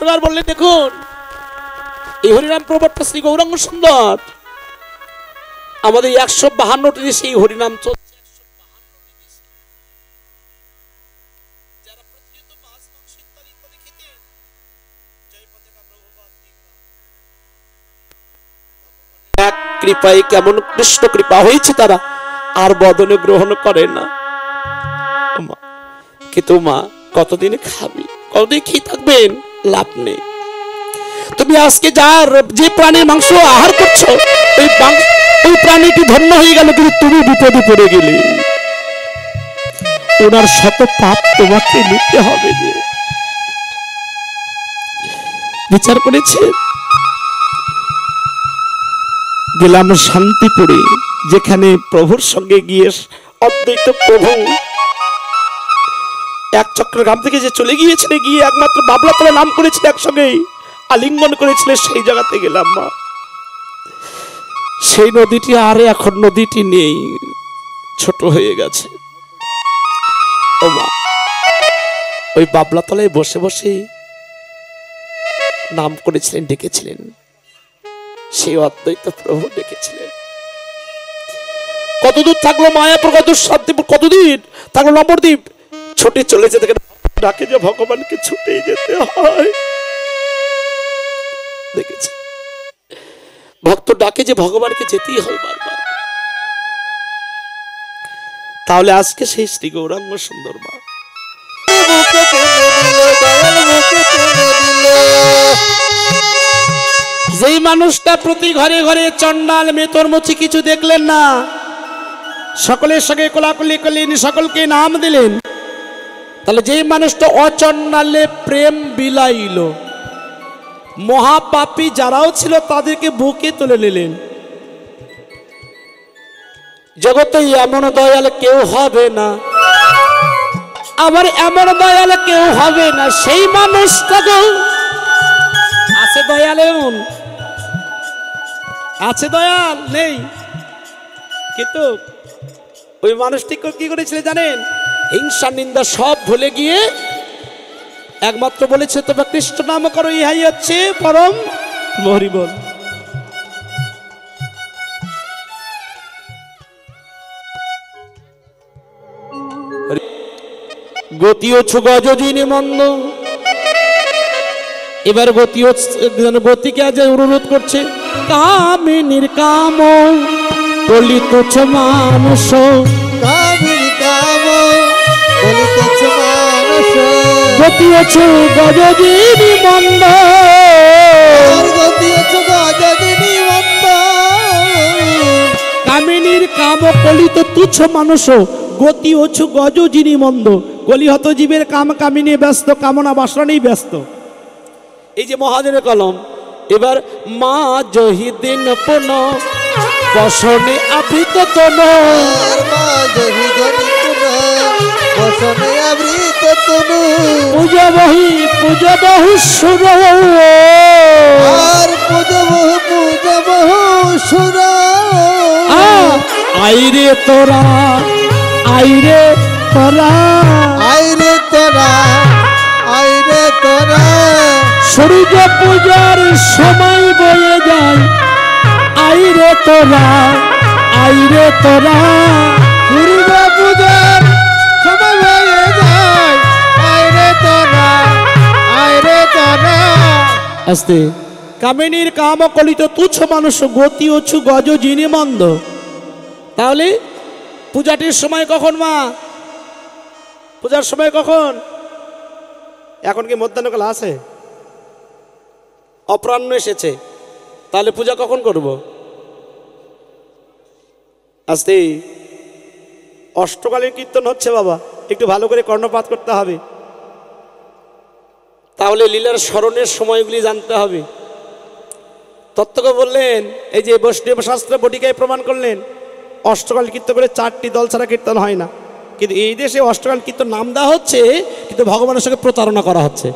এবার বললেন দেখুন এই হরিনাম প্রবর্তক শ্রী গৌরাঙ্গ সুন্দর আমাদের 152টি দেশে এই হরিনাম চলছে। এক কৃপায় কেমন কৃষ্ণ কৃপা হয়েছে তারা আর বদনে গ্রহণ করে না। কিন্তু মা কতদিন খাবি, কতদিন খেয়ে থাকবেন, লাভ নেই। তুমি আজকে যার যে প্রাণীর মাংস আহার করছো ওই প্রাণীটি ধন্য হয়ে গেল, কিন্তু তুমি বিপদে পড়ে গেলে ওনার শত পাপ তোমাকে নিতে হবে। যে বিচার করেছে গেলাম শান্তিপুরে, যেখানে প্রভুর সঙ্গে গিয়ে অদ্বৈত প্রভু এক চক্রগ্রাম থেকে যে চলে গিয়েছিলেন, গিয়ে একমাত্র বাবলাতলা নাম করেছিল, একসঙ্গেই আলিঙ্গন করেছিলেন, সেই জায়গাতে গেলাম মা। সেই নদীটি আর এখন নদীটি নেই, ছোট হয়ে গেছে। ও মা, ওই বাবলাতলায় বসে বসে নাম করেছিলেন, ডেকেছিলেন, সেই অদ্বৈত প্রভু ডেকেছিলেন। কতদূর থাকলো মায়াপুর, কতদূর শান্তিপুর, কতদিন থাকলো নবদ্বীপ, ছুটে চলেছে। ডাকে যে ভগবানকে ছুটে যেতে হয়, দেখেছি ভক্ত ডাকে যে ভগবানকে যেতেই হয় বারবার। তাহলে আজকে সেই শ্রী গৌরাঙ্গ সুন্দর মা যেই মানুষটা প্রতি ঘরে ঘরে চন্ডাল মেতরমুচি কিছু দেখলেন না, সকলের সঙ্গে কোলাকুলি করলেন, সকলকে নাম দিলেন, তাহলে যেই মানুষটা অচন্ডালে প্রেম বিলাইল, মহাপাপী যারাও ছিল তাদেরকে বুকে তুলে নিলেন। জগতে এমন দয়াল কেউ হবে না, আবার এমন দয়াল কেউ হবে না। সেই মানুষটাকে আছে দয়াল, এমন আছে দয়াল নেই, কিন্তু ওই মানুষটি কি করেছিল জানেন? হিংসা নিন্দা সব ভুলে গিয়ে একমাত্র বলেছে তবে কৃষ্ণ নাম করো, ইহাই হচ্ছে পরম হরিবল। গতিও গজজিনী মন্দ। এবার গতিকে আজ অনুরোধ করছে, কামিনীর কাম বলি তুচ্ছ মানুষ, কামিনীর কাম বলি তুচ্ছ মানুষ, গতি অছু গজজিনী মন্দ, গতি অছু গজজিনী মন্দ। কামিনীর কাম কলিত তুচ্ছ মানুষ, গতি অছু গজজিনী মন্দ। কলিহত জীবের কাম কামিনী ব্যস্ত, কামনা বাসনা নেই ব্যস্ত। এই যে মহাজনের কলম, এবার মা জহিদিন পুন বসনে আবৃত তন, মা জহিদিন পুন বসনে আবৃত তন, পূজা বহু সুর, আর পূজা বহু সুর। আইরে তোরা, আইরে তোরা, আইরে তোরা, আইরে তোরা, সূর্য পূজার সময় বয়ে যায়, আইরে তোরা, আইরে তোরা, সূর্য পূজার সময় বয়ে যায়, আইরে তোরা, আইরে তোরা। আস্তে কামিনীর কাম কলিত তুচ্ছ মানুষ, গতি অছু গজ জিনি মন্দ। তাহলে পূজাটির সময় কখন মা? পূজার সময় কখন? এখন কি মধ্যাহ্নকাল আছে? অপরাহ্ন এসেছে, তাহলে পূজা কখন করব? আস্তে অষ্টকালীন কীর্তন হচ্ছে বাবা, একটু ভালো করে কর্ণপাত করতে হবে, তাহলে লীলার স্মরণের সময়গুলি জানতে হবে। তত্ত্বকে বললেন, এই যে বৈষ্ণব শাস্ত্র বটিকায় প্রমাণ করলেন, অষ্টকাল কীর্তন করে 4টি দল ছাড়া কীর্তন হয় না। কিন্তু এই দেশে অষ্টকাল কীর্তন নাম দেওয়া হচ্ছে, কিন্তু ভগবানের সঙ্গে প্রতারণা করা হচ্ছে।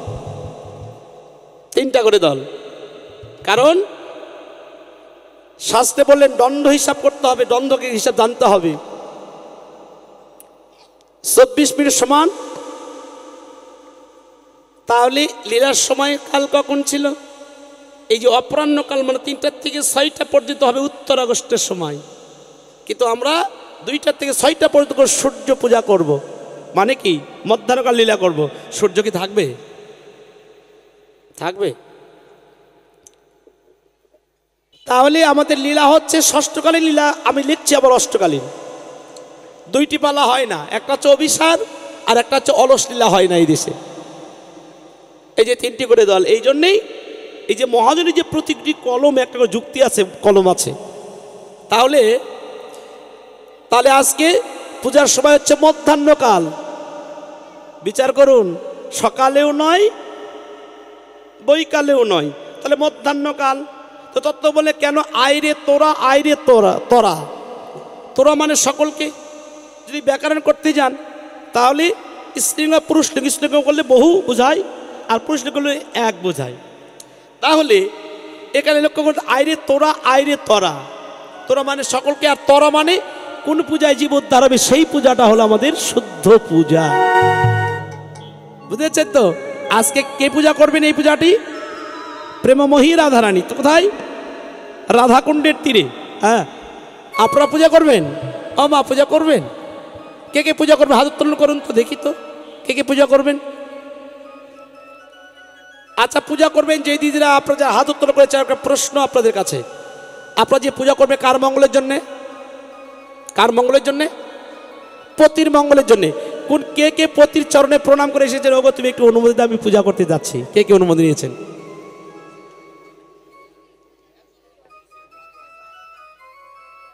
3টা করে দল। কারণ শাস্ত্রে বললেন দণ্ড হিসাব করতে হবে, দ্বন্দ্বকে হিসাব জানতে হবে। 24 মিনিট সমান তাহলে লীলার সময় কাল কখন ছিল? এই যে অপরাহ্নকাল, মানে 3টা থেকে 6টা পর্যন্ত হবে উত্তর আগস্টের সময়। কিন্তু আমরা 2টা থেকে 6টা পর্যন্ত সূর্য পূজা করব। মানে কি মধ্যাহ্নকাল লীলা করব। সূর্য কি থাকবে? থাকবে? তাহলে আমাদের লীলা হচ্ছে ষষ্ঠকালীন লীলা, আমি লিখছি আবার অষ্টকালীন। 2টি পালা হয় না, একটা হচ্ছে অভিসার আর একটা হচ্ছে অলস লীলা হয় না এই দেশে। এই যে 3টি করে দল, এই জন্যেই এই যে মহাজনের যে প্রতিটি কলম একটা করে যুক্তি আছে, কলম আছে। তাহলে আজকে পূজার সময় হচ্ছে মধ্যাহ্নকাল। বিচার করুন, সকালেও নয় বৈকালেও নয়, তাহলে মধ্যাহ্নকাল। তো তত্ত্ব বলে কেন আইরে তোরা, আইরে তোরা, তোরা তোরা মানে সকলকে। যদি ব্যাকরণ করতে যান তাহলে স্ত্রীলিঙ্গ পুরুষলিঙ্গ, স্ত্রীলিঙ্গ করলে বহু বোঝায় আর পুরুষলিঙ্গ করলে এক বোঝায়। তাহলে এখানে লক্ষ্য করতে আইরে তোরা, আইরে তোরা, তোরা মানে সকলকে, আর তোরা মানে কোন পূজায় জীব উদ্ধার হবে সেই পূজাটা হলো আমাদের শুদ্ধ পূজা। বুঝেছেন তো? আজকে কে পূজা করবেন এই পূজাটি? প্রেমময়ী রাধারানী। তো কোথায়? রাধাকুণ্ডের তীরে। হ্যাঁ, আপনারা পূজা করবেন? ও মা, পূজা করবেন? কে কে পূজা করবেন? হাত উত্তোলন করুন তো দেখি তো, কে কে পূজা করবেন? আচ্ছা, পূজা করবেন যে দিদিরা আপনারা যা হাত উত্তোলন করেছে, একটা প্রশ্ন আপনাদের কাছে। আপনারা যে পূজা করবে কার মঙ্গলের জন্যে? কার মঙ্গলের জন্যে? পতির মঙ্গলের জন্যে। কোন কে কে পতির চরণে প্রণাম করে এসেছেন? ওগো তুমি একটু অনুমতি দাও, আমি পূজা করতে যাচ্ছি। কে কে অনুমতি নিয়েছেন?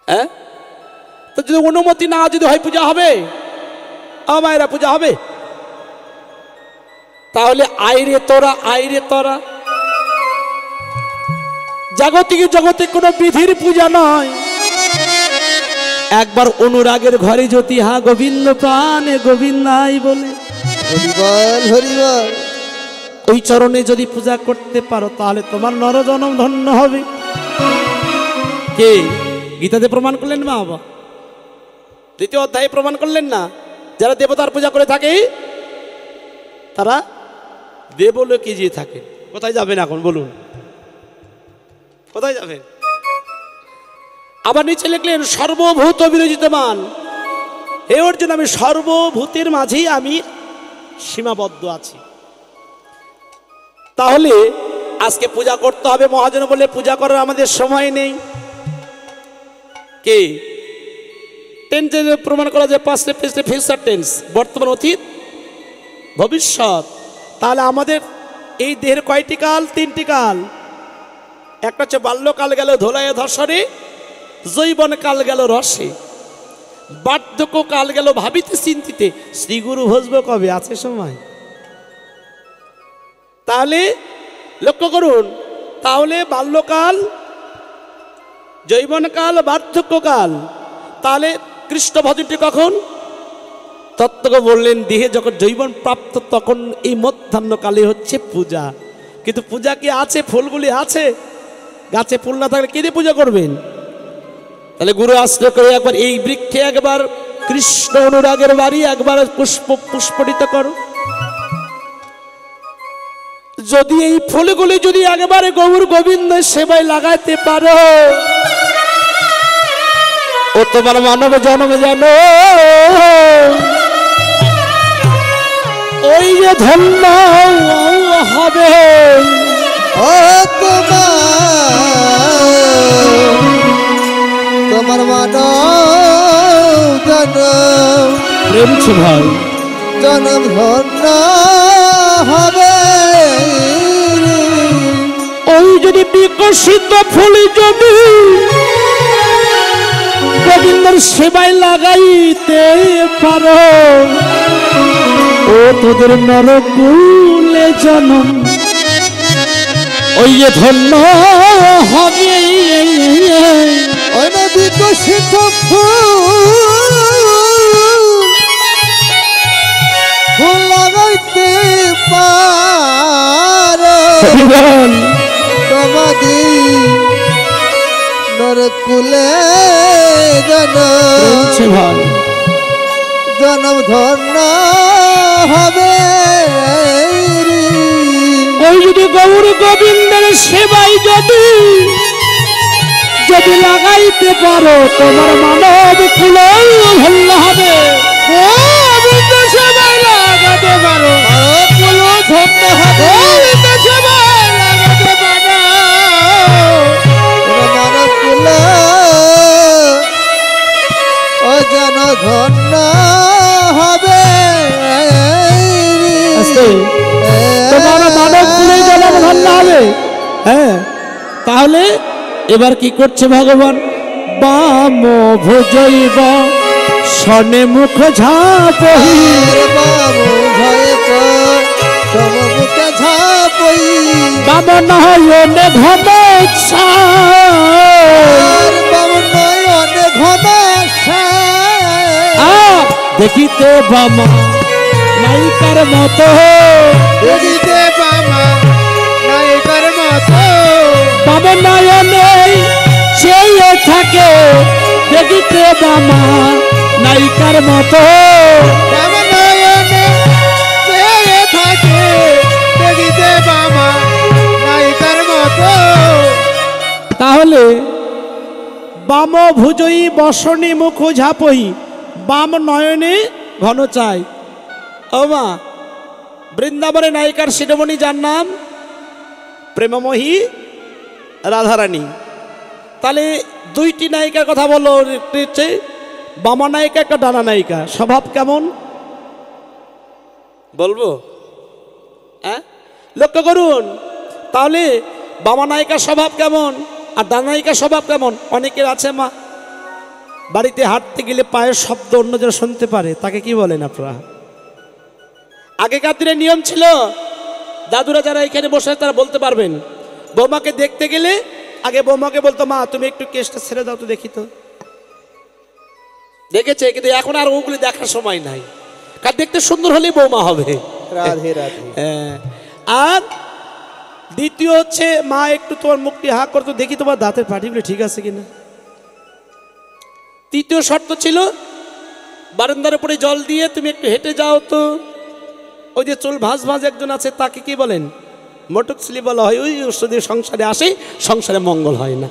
হ্যাঁ, তো যদি অনুমতি না যদি হয় পূজা হবে? মায়েরা, পূজা হবে? তাহলে আইরে তোরা, আইরে তোরা। জাগতিক জগতে কোনো বিধির পূজা নয়। একবার অনুরাগের ঘরে যদি হা গোবিন্দ প্রাণে গোবিন্দাই বলে, হরিবল হরিবল, ওই চরণে যদি পূজা করতে পারো তাহলে তোমার নরজনম ধন্য হবে। কে গীতাতে প্রমাণ করলেন মা বাবা? 2য় অধ্যায়ে প্রমাণ করলেন না? যারা দেবতার পূজা করে থাকে তারা দেবলোকে গিয়ে থাকেন। কোথায় যাবেন এখন বলুন? কোথায় যাবেন? আবার নিচে লিখলেন সর্বভূত বিরজিতমান। হে অর্জুন, আমি সর্বভূতের মাঝেই আমি সীমাবদ্ধ আছি। তাহলে আজকে পূজা করতে হবে। মহাজন বলে পূজা করার আমাদের সময় নেই। কে টেন্সে প্রমাণ করা যায়? পাস্ট টেন্স, ফিউচার টেন্স, বর্তমান, অতীত, ভবিষ্যৎ। তাহলে আমাদের এই দেহের কয়টি কাল? 3টি কাল। একটা হচ্ছে বাল্যকাল গেল ধোলায় ধর্ষণে, যৌবন কাল গেল রসে, বার্ধক্য কাল গেল ভাবিতে চিন্তিতে, শ্রীগুরু ভজব কবে? আছে সময়। তাহলে লক্ষ্য করুন, তাহলে বাল্যকাল, যৌবনকাল, বার্ধক্যকাল। তাহলে কৃষ্ণ ভজনটি কখন? তত্ত্বজ্ঞ বললেন দেহে যখন যৌবন প্রাপ্ত তখন এই মধ্যাহ্নকালে হচ্ছে পূজা। কিন্তু পূজা কি আছে? ফুলগুলি আছে, গাছে ফুল না থাকলে কে দিয়ে পূজা করবেন? তাহলে গুরু আশ্রয় করে একবার এই বৃক্ষে একবার কৃষ্ণ অনুরাগের বাড়ি একবার পুষ্পটিত করো। যদি এই ফুলগুলি যদি একবারে গৌর গোবিন্দের সেবায় লাগাইতে পারো, ও তোমার মানব জন্ম জানো ওই যে ধন্য হবে। ও তোমার মানব জনম প্রেম ভাই জনম ধন্য হবে। ওই যদি বিকশিত ফুল যদি গোবিন্দর সেবায় লাগাইতে পারো, ও তোদের নরকুলে জনম ওই যে ধন্য হবে। ওই না বিকশিত ফুল লাগাইতে পারো তোমাদের নরকুলে জনম জনম ধন্য হবে। শুধু গৌর গোবিন্দের সেবাই যদি যদি লাগাইতে পারো তোমার মানব কুল ধন্য হবে। গোবিন্দ সেবায় লাগাতে পারো কুল ধন্য হবে। গোবিন্দ সেবায় লাগাতে পারো মানব কুল ও যেন ধন্য হবে। তোমার মানব কুলে যেন ধন্য হবে। হ্যাঁ, তাহলে এবার কি করছে ভগবান? বাম ভুজৈব শনে মুখ ঝাপহি মুখে ঝাপই বাম নয়নে ঘন নয়নে ঘন দেখিতে বামা নায়িকার মতো দেখিতে বামা নায়িকার মতো বাম নয়নে চেয়ে থাকে দেখিতে বামা নায়িকার মতো বাম নয়নে চেয়ে থাকে দেখিতে বামা নায়িকার মতো। তাহলে বাম ভুজই বসনে মুখ ঝাপহি বাম নয়নে ঘন চাই। ও মা, বৃন্দাবনে নায়িকার শিরোমণি যার নাম প্রেমময়ী রাধারানী। তাহলে দুইটি নায়িকার কথা বললো, হচ্ছে বামা নায়িকা একটা ডানা নায়িকা। স্বভাব কেমন বলবো? হ্যাঁ, লক্ষ্য করুন। তাহলে বামা নায়িকার স্বভাব কেমন আর ডানা নায়িকার স্বভাব কেমন? অনেকের আছে মা, বাড়িতে হাঁটতে গেলে পায়ের শব্দ অন্যজন শুনতে পারে, তাকে কি বলেন আপনারা? আগেকার দিনে নিয়ম ছিল, দাদুরা যারা এখানে বসে তারা বলতে পারবেন, বৌমাকে দেখতে গেলে আগে বৌমাকে বলতো, মা তুমি একটু কেসটা ছেড়ে দাও তো দেখি তো। দেখেছে, কিন্তু এখন আর ওগুলি দেখার সময় নাই, কারণ দেখতে সুন্দর হলেই বৌমা হবে। রাধে রাধে। হ্যাঁ, আর দ্বিতীয় হচ্ছে, মা একটু তোমার মুখটি হাঁ করতো দেখি তোমার দাঁতের পাটিগুলো ঠিক আছে কিনা। তৃতীয় শর্ত ছিল, বারান্দার উপরে জল দিয়ে তুমি একটু হেঁটে যাও তো। ওই যে চুল ভাঁজ ভাঁজ একজন আছে, তাকে কি বলেন? মটকছিলি বলা হয়। ওই যদি সংসারে আসে, সংসারে মঙ্গল হয় না।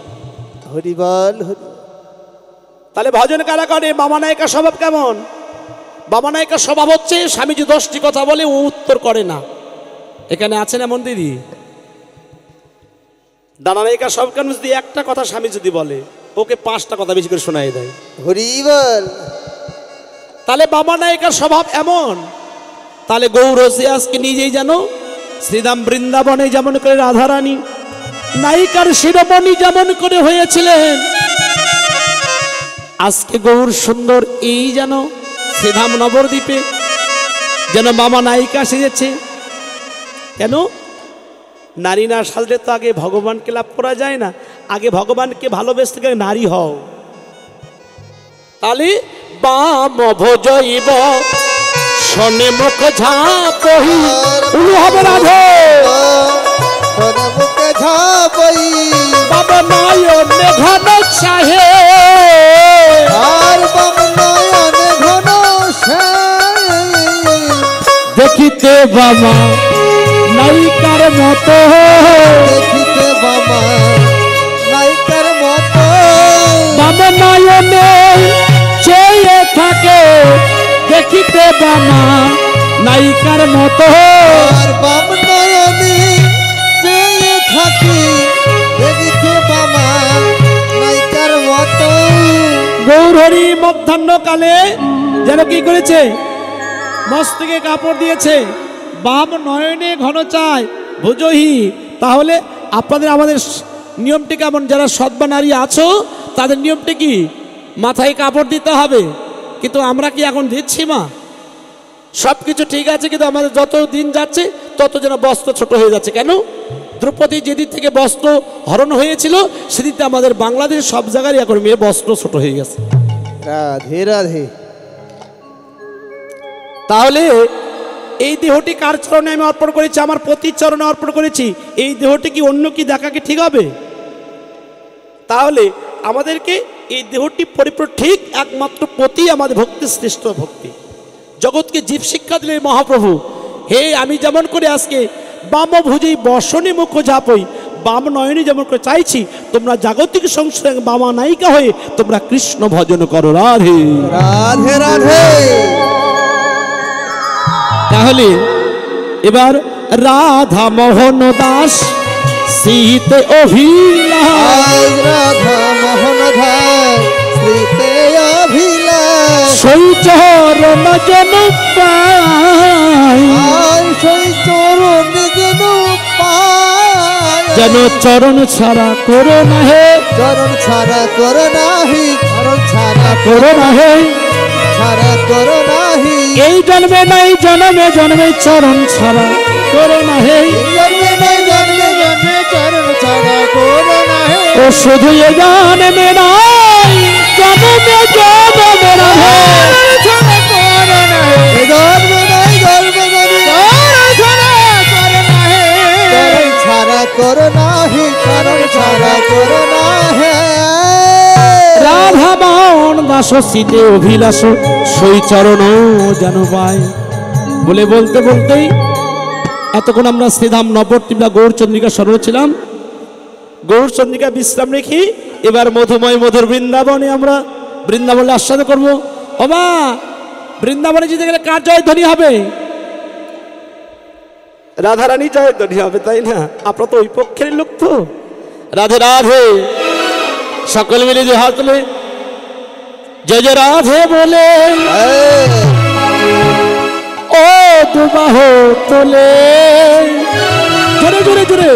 হরিবল হরি। তাহলে ভজন কারা করে? বামা নায়িকার স্বভাব কেমন? বামা নায়িকার স্বভাব হচ্ছে, স্বামী যদি 10টি কথা বলে ও উত্তর করে না। এখানে আছেন এমন দিদি? ডানা নায়িকার স্বভাব কেমন? যদি একটা কথা স্বামী যদি বলে, ওকে 5টা কথা বেশি করে শোনাই দেয়। হরিবল। তাহলে বামা নায়িকার স্বভাব এমন। তাহলে গৌর আজকে নিজেই জানো, শ্রীধাম বৃন্দাবনে যেমন করে রাধারানী নায়িকার শিরোমণি যেমন করে হয়েছিলেন, আজকে গৌর সুন্দর এই যেন শ্রীধাম নবদ্বীপে যেন বামা নায়িকা সেজেছে। কেন? নারী না সাজলে তো আগে ভগবানকে লাভ করা যায় না। আগে ভগবানকে ভালোবেসতে গেলে নারী হও। তাহলে বাম ভজইব শনে মুখ ঝাপহি উলু হবে রাধে শনে মুখে ঝাপই বাবা নয়নে ঘন চাহে আর বাম নয়নে ঘন দেখিতে বাবা নায়িকার মতো দেখিতে বাবা নায়িকার মতো বাম নয়নে চেয়ে থাকে দেখিতে বামা নায়িকার মতো আর বাম নয়নে চেয়ে থাকি দেখিতে বাবা নায়িকার মতো। গৌরহরি মধ্যাহ্নকালে যেন কি করেছে? মস্তকে কাপড় দিয়েছে, বাম নয়নে ঘন চায় ভুজহি। তাহলে আপনাদের আমাদের নিয়মটি কেমন? যারা সৎবা নারী আছো তাদের নিয়মটি কি? মাথায় কাপড় দিতে হবে। কিন্তু আমরা কি এখন দিচ্ছি? মা, সব কিছু ঠিক আছে, কিন্তু আমাদের যত দিন যাচ্ছে তত যেন বস্ত্র ছোট হয়ে যাচ্ছে। কেন? দ্রৌপদী যেদিন থেকে বস্ত্র হরণ হয়েছিল সেদিন আমাদের বাংলাদেশের সব জায়গায় এখন মেয়ে বস্ত্র ছোট হয়ে গেছে। রাধে রাধে। তাহলে এই দেহটি কার চরণে আমি অর্পণ করেছি? আমার পতির চরণে অর্পণ করেছি। এই দেহটি কি অন্য কি দেখাকে ঠিক হবে? তাহলে আমাদেরকে এই দেহটি পরিপূর্ণ ঠিক একমাত্র পতি আমাদের ভক্তি, শ্রেষ্ঠ ভক্তি। জগৎকে জীব শিক্ষা দিলেন মহাপ্রভু। হে, আমি যেমন করে আজকে বাম ভুজেই বসনে মুখ ঝাপই, বাম নয়নে যেমন করে চাইছি তোমরা জাগতিক সংসারে বামা নায়িকা হয়ে তোমরা কৃষ্ণ ভজন করো। রাধে রাধে রাধে। তাহলে এবার রাধা মোহন দাস সীতে অভিলাষ, রাধা মোহন দাস শ্রীতে অভিলাষ, সেই চরণ জন পায়, সেই চরণ যেন পায়, যেন চরণ ছাড়া করো না হে, চরণ ছাড়া করো নাহি, চরণ ছাড়া করো না হে, ছাড়া করো নাহি, এই জন্মে নাই জন্মে জন্মে চরণ ছাড়া করো না হে, জন্মে নাই জন্মে জন্মে চরণ ছাড়া করো নাহি, ও শুধু এ জন্মে নাই জন্মে জন্মে রাধে ছাড়া করো নাহি, জন্মে নাই জন্মে জন্মে চরণ ছাড়া করো নাহি, চরণ ছাড়া করো নাহি। রাধা মোহন দাস সীতে অভিলাষ, সেই চরণ যেন পায়। বলে বলতে বলতেই এতক্ষণ আমরা শ্রীধাম নবদ্বীপা গৌরচন্দ্রিকা স্মরণ ছিলাম। গৌরচন্দ্রিকা বিশ্রাম রেখি এবার মধুময় মধুর বৃন্দাবনে আমরা বৃন্দাবনে আস্বাদন করবো। ওমা, বৃন্দাবনে যেতে গেলে কার জয়ধ্বনি হবে? রাধারানী জয়ধ্বনি হবে, তাই না? আপনারা তো ওই পক্ষের লোক তো। রাধে রাধে, সকল মিলে যে হাত তুলে জয় জয় রাধে বলে ও দুবাহ তোলে, জোরে জোরে জোরে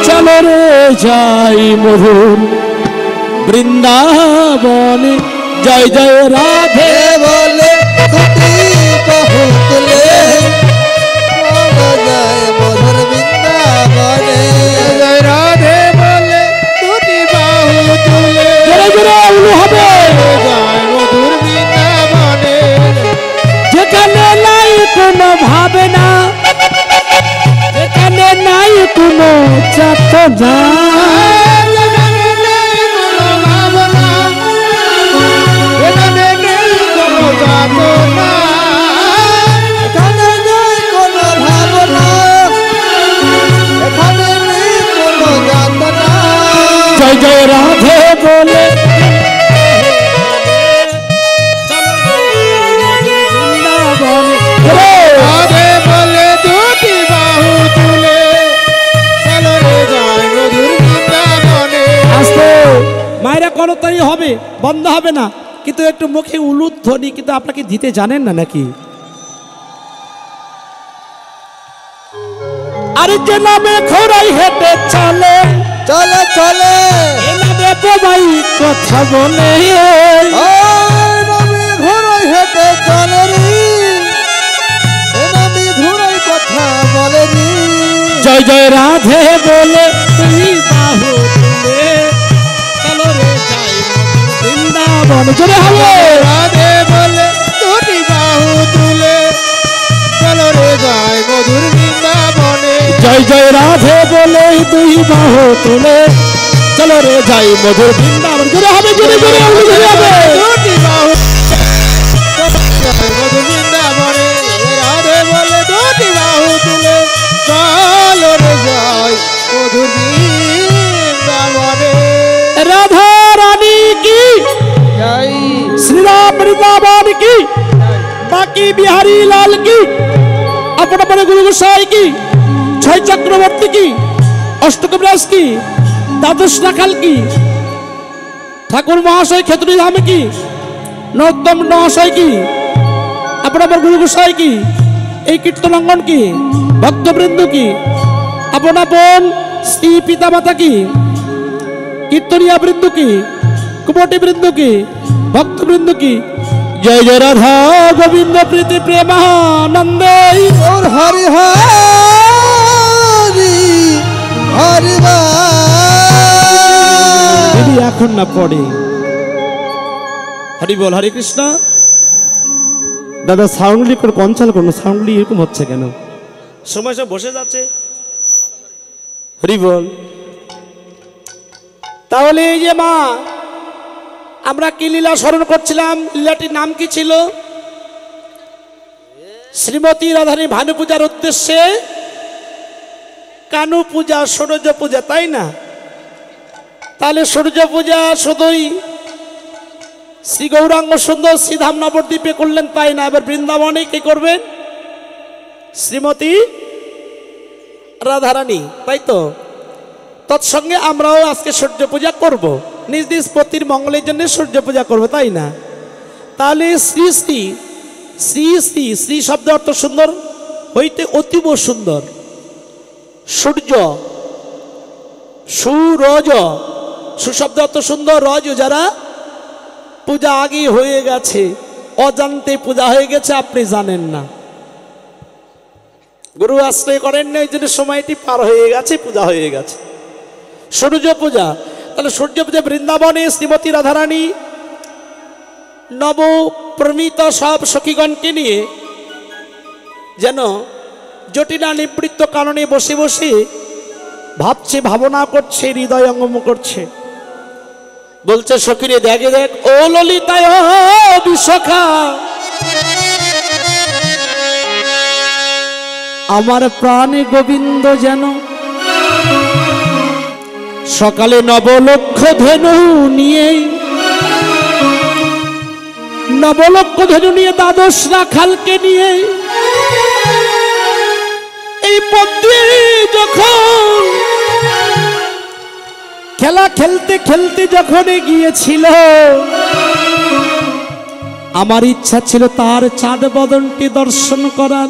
চলো রে যাই মধুর বৃন্দাবনে, জয় জয় রাধে বলে দুটি বাহু তুলে চলো যায় মধুর বৃন্দাবনে, জয় রাধে বলে দুটি বাহু তুলে জোরে জোরে উলু হবে। যায় মধুর বৃন্দাবনে, যেখানে নাই কোনো ভাবনা, যেখানে নাই কোনো যাতনা, এখানে নেই কোনো যাতনা, এখানে নেই কোনো ভাবনা, এখানে নেই কোনো যাতনা, জয় জয় রাধে বলে রাধে বলে দুটি বাহু তুলে চলো রে যায় মধুর বৃন্দাবনে। আসতে মায়েরা করতালি হবে, বন্ধ হবে না, কিন্তু একটু মুখে উলুধ্বনি কিন্তু আপনাকে দিতে জানেন না নাকি? আরে যে নামে ঘোড়াই হেঁটে চলে, চলে চলে এ নামে বোবাই কথা বলে, নামি ঘোড়াই হেঁটে চলে রে, এ নামি ঘোড়াই কথা বলে রে, জয় জয় রাধে বলে তুই বাহু তুলে চলো রে যাই বৃন্দাবন, জোরে হবে। রাধে বলে দুটি বাহু তুলে চলো রে যায় মধুর বৃন্দাবনে, জয় জয় রাধে বলে তুই বাহু তুলে চলো রে যাই মধুর বৃন্দাবন, জোরে হবে জোরে জোরে জোরে হবে। দুটি বাহু যায় মধুর বৃন্দাবনে, রাধে বলে দুটি বাহু তুলে চলো রে যায় মধুর বৃন্দাবনে। রাধা রানী কি, জয় শ্রীরাম বৃন্দাবন কি, বাকি বিহারী লাল কি, আপন আপন গুরু গোসাই কি, ছয় চক্রবর্তী কি, অষ্টকবিরাজ কি, দ্বাদশ রাখাল কি, ঠাকুর মহাশয় ক্ষেত্রী ধাম কি, নরোত্তম মহাশয় কি, আপন আপন গুরু গোসাই কি, এই কীর্তনাঙ্গন কি, ভক্তবৃন্দ কি, আপন আপন স্ত্রী পিতা মাতা কি, কীর্তনিয়া বৃন্দ কি, কুমটি বৃন্দ কি, ভক্তবৃন্দ কি, জয় জয় রাধা গোবিন্দ প্রীতি প্রেমানন্দে। ওর হরি হরি হরি যদি এখন না পড়ে হরি বল হরে কৃষ্ণ। দাদা সাউন্ডলি করে কনসাল করুন, সাউন্ডলি এরকম হচ্ছে কেন? সময় সব বসে যাচ্ছে। হরি বল। তাহলে এই যে মা আমরা কি লীলা স্মরণ করছিলাম, লীলাটির নাম কি ছিল? শ্রীমতী রাধারী ভানু পূজার উদ্দেশ্যে কানু পূজা, সূর্য পূজা, তাই না? তাহলে সূর্য পূজা শুধুই শ্রী গৌরাঙ্গ সুন্দর শ্রীধাম নবদ্বীপে করলেন তাই না, এবার বৃন্দাবনে কি করবেন? শ্রীমতী রাধারানী, তাই তো? তৎসঙ্গে আমরাও আজকে সূর্য পূজা করব, নিজ নিজ পতির মঙ্গলের জন্য সূর্য পূজা করব, তাই না? তাহলে শ্রী শ্রী শ্রী শ্রী শ্রী শব্দ অর্থ সুন্দর হইতে অতীব সুন্দর। সূর্য, সুরজ, সুশব্দ অর্থ সুন্দর, রজ যারা পূজা আগে হয়ে গেছে, অজান্তে পূজা হয়ে গেছে, আপনি জানেন না, গুরু আশ্রয় করেন না, এই জন্য সময়টি পার হয়ে গেছে, পূজা হয়ে গেছে সূর্য পূজা। তাহলে সূর্য পূজা বৃন্দাবনে শ্রীমতী রাধারানী নবপ্রমিত সব সখীগণকে নিয়ে যেন জটিলা নিবৃত্ত কারণে বসে বসে ভাবছে, ভাবনা করছে, হৃদয় অঙ্গম করছে। বলছে সখীরে দেখে দেখ ও ললিতায় বিশাখা, আমার প্রাণে গোবিন্দ যেন সকালে নবলক্ষ ধেনু নিয়ে, নবলক্ষ ধেনু নিয়ে দ্বাদশ রাখালকে নিয়ে এই পথে যখন খেলা খেলতে খেলতে যখন গিয়েছিল, আমার ইচ্ছা ছিল তার চাঁদ বদনটি দর্শন করার।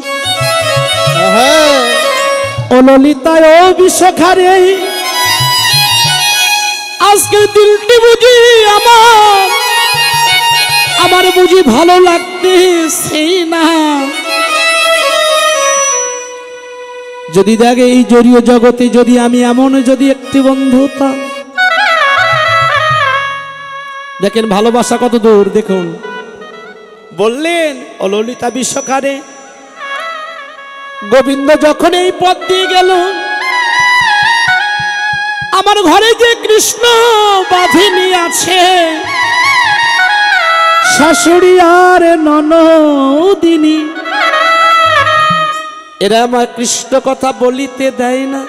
ও ললিতায় ও বিশাখারে, আজকে দিনটি বুঝি আমার বুঝি ভালো লাগতে সেই না। যদি দেখে এই জড়িয়ে জগতে যদি আমি এমন যদি একটি বন্ধু হতাম। দেখেন ভালোবাসা কত দূর, দেখুন বললেন ও ললিতা বিশ্বকারে, গোবিন্দ যখন এই পথ দিয়ে গেল, আমার ঘরে যে কৃষ্ণ বাঁধিনী আছে, শাশুড়ি আর ননদিনী, এরা আমার কৃষ্ণ কথা বলিতে দেয় না।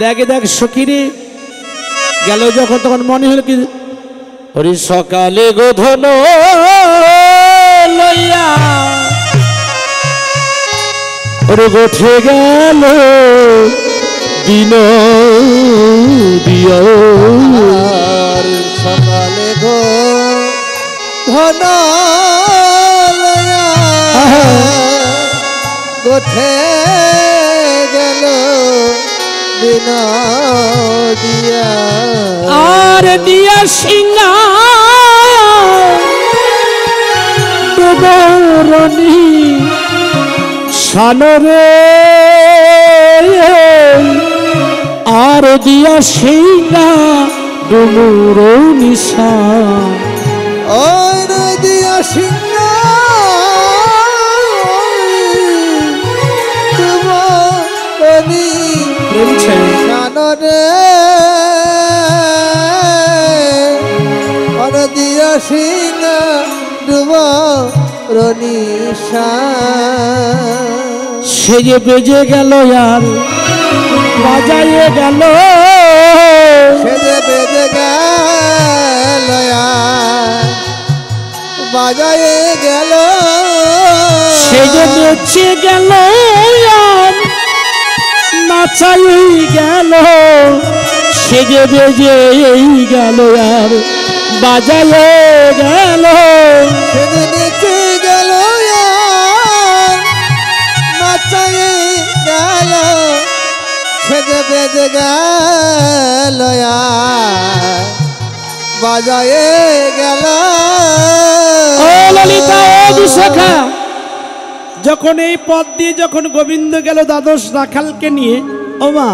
দেখে দেখ সখীরে গেল যখন, তখন মনে হলো কি হরি সকালে গোধন লইয়া ওরে গোঠে গেল দিন দিও, সকালে গো ধন গোঠে গেল দিন দিয়া, আর দিয়া সিংহা ডুবরণী সানরে, আর দিয়া সিংহা ডুবরণী সান, আর দিয়া সিংহা ডুবরণী সানরে, আর দিয়া সিংহা ডুবরণী সান, সেজে বেজে গেল আর বাজায়ে গেল, সেজে বেজে গেল বাজায়ে গেল, সেজে বেজে গেল আর নাচাই গেল, সেজে বেজে গেল আর বাজায়ে গেল, সেজে নেচে গেল নাচায়ে গেল, সেজে বেজে গেল বাজায়ে গেল। ও ললিতা ও বিশাখা, যখন এই পথ দিয়ে যখন গোবিন্দ গেল দ্বাদশ রাখালকে নিয়ে, ও মা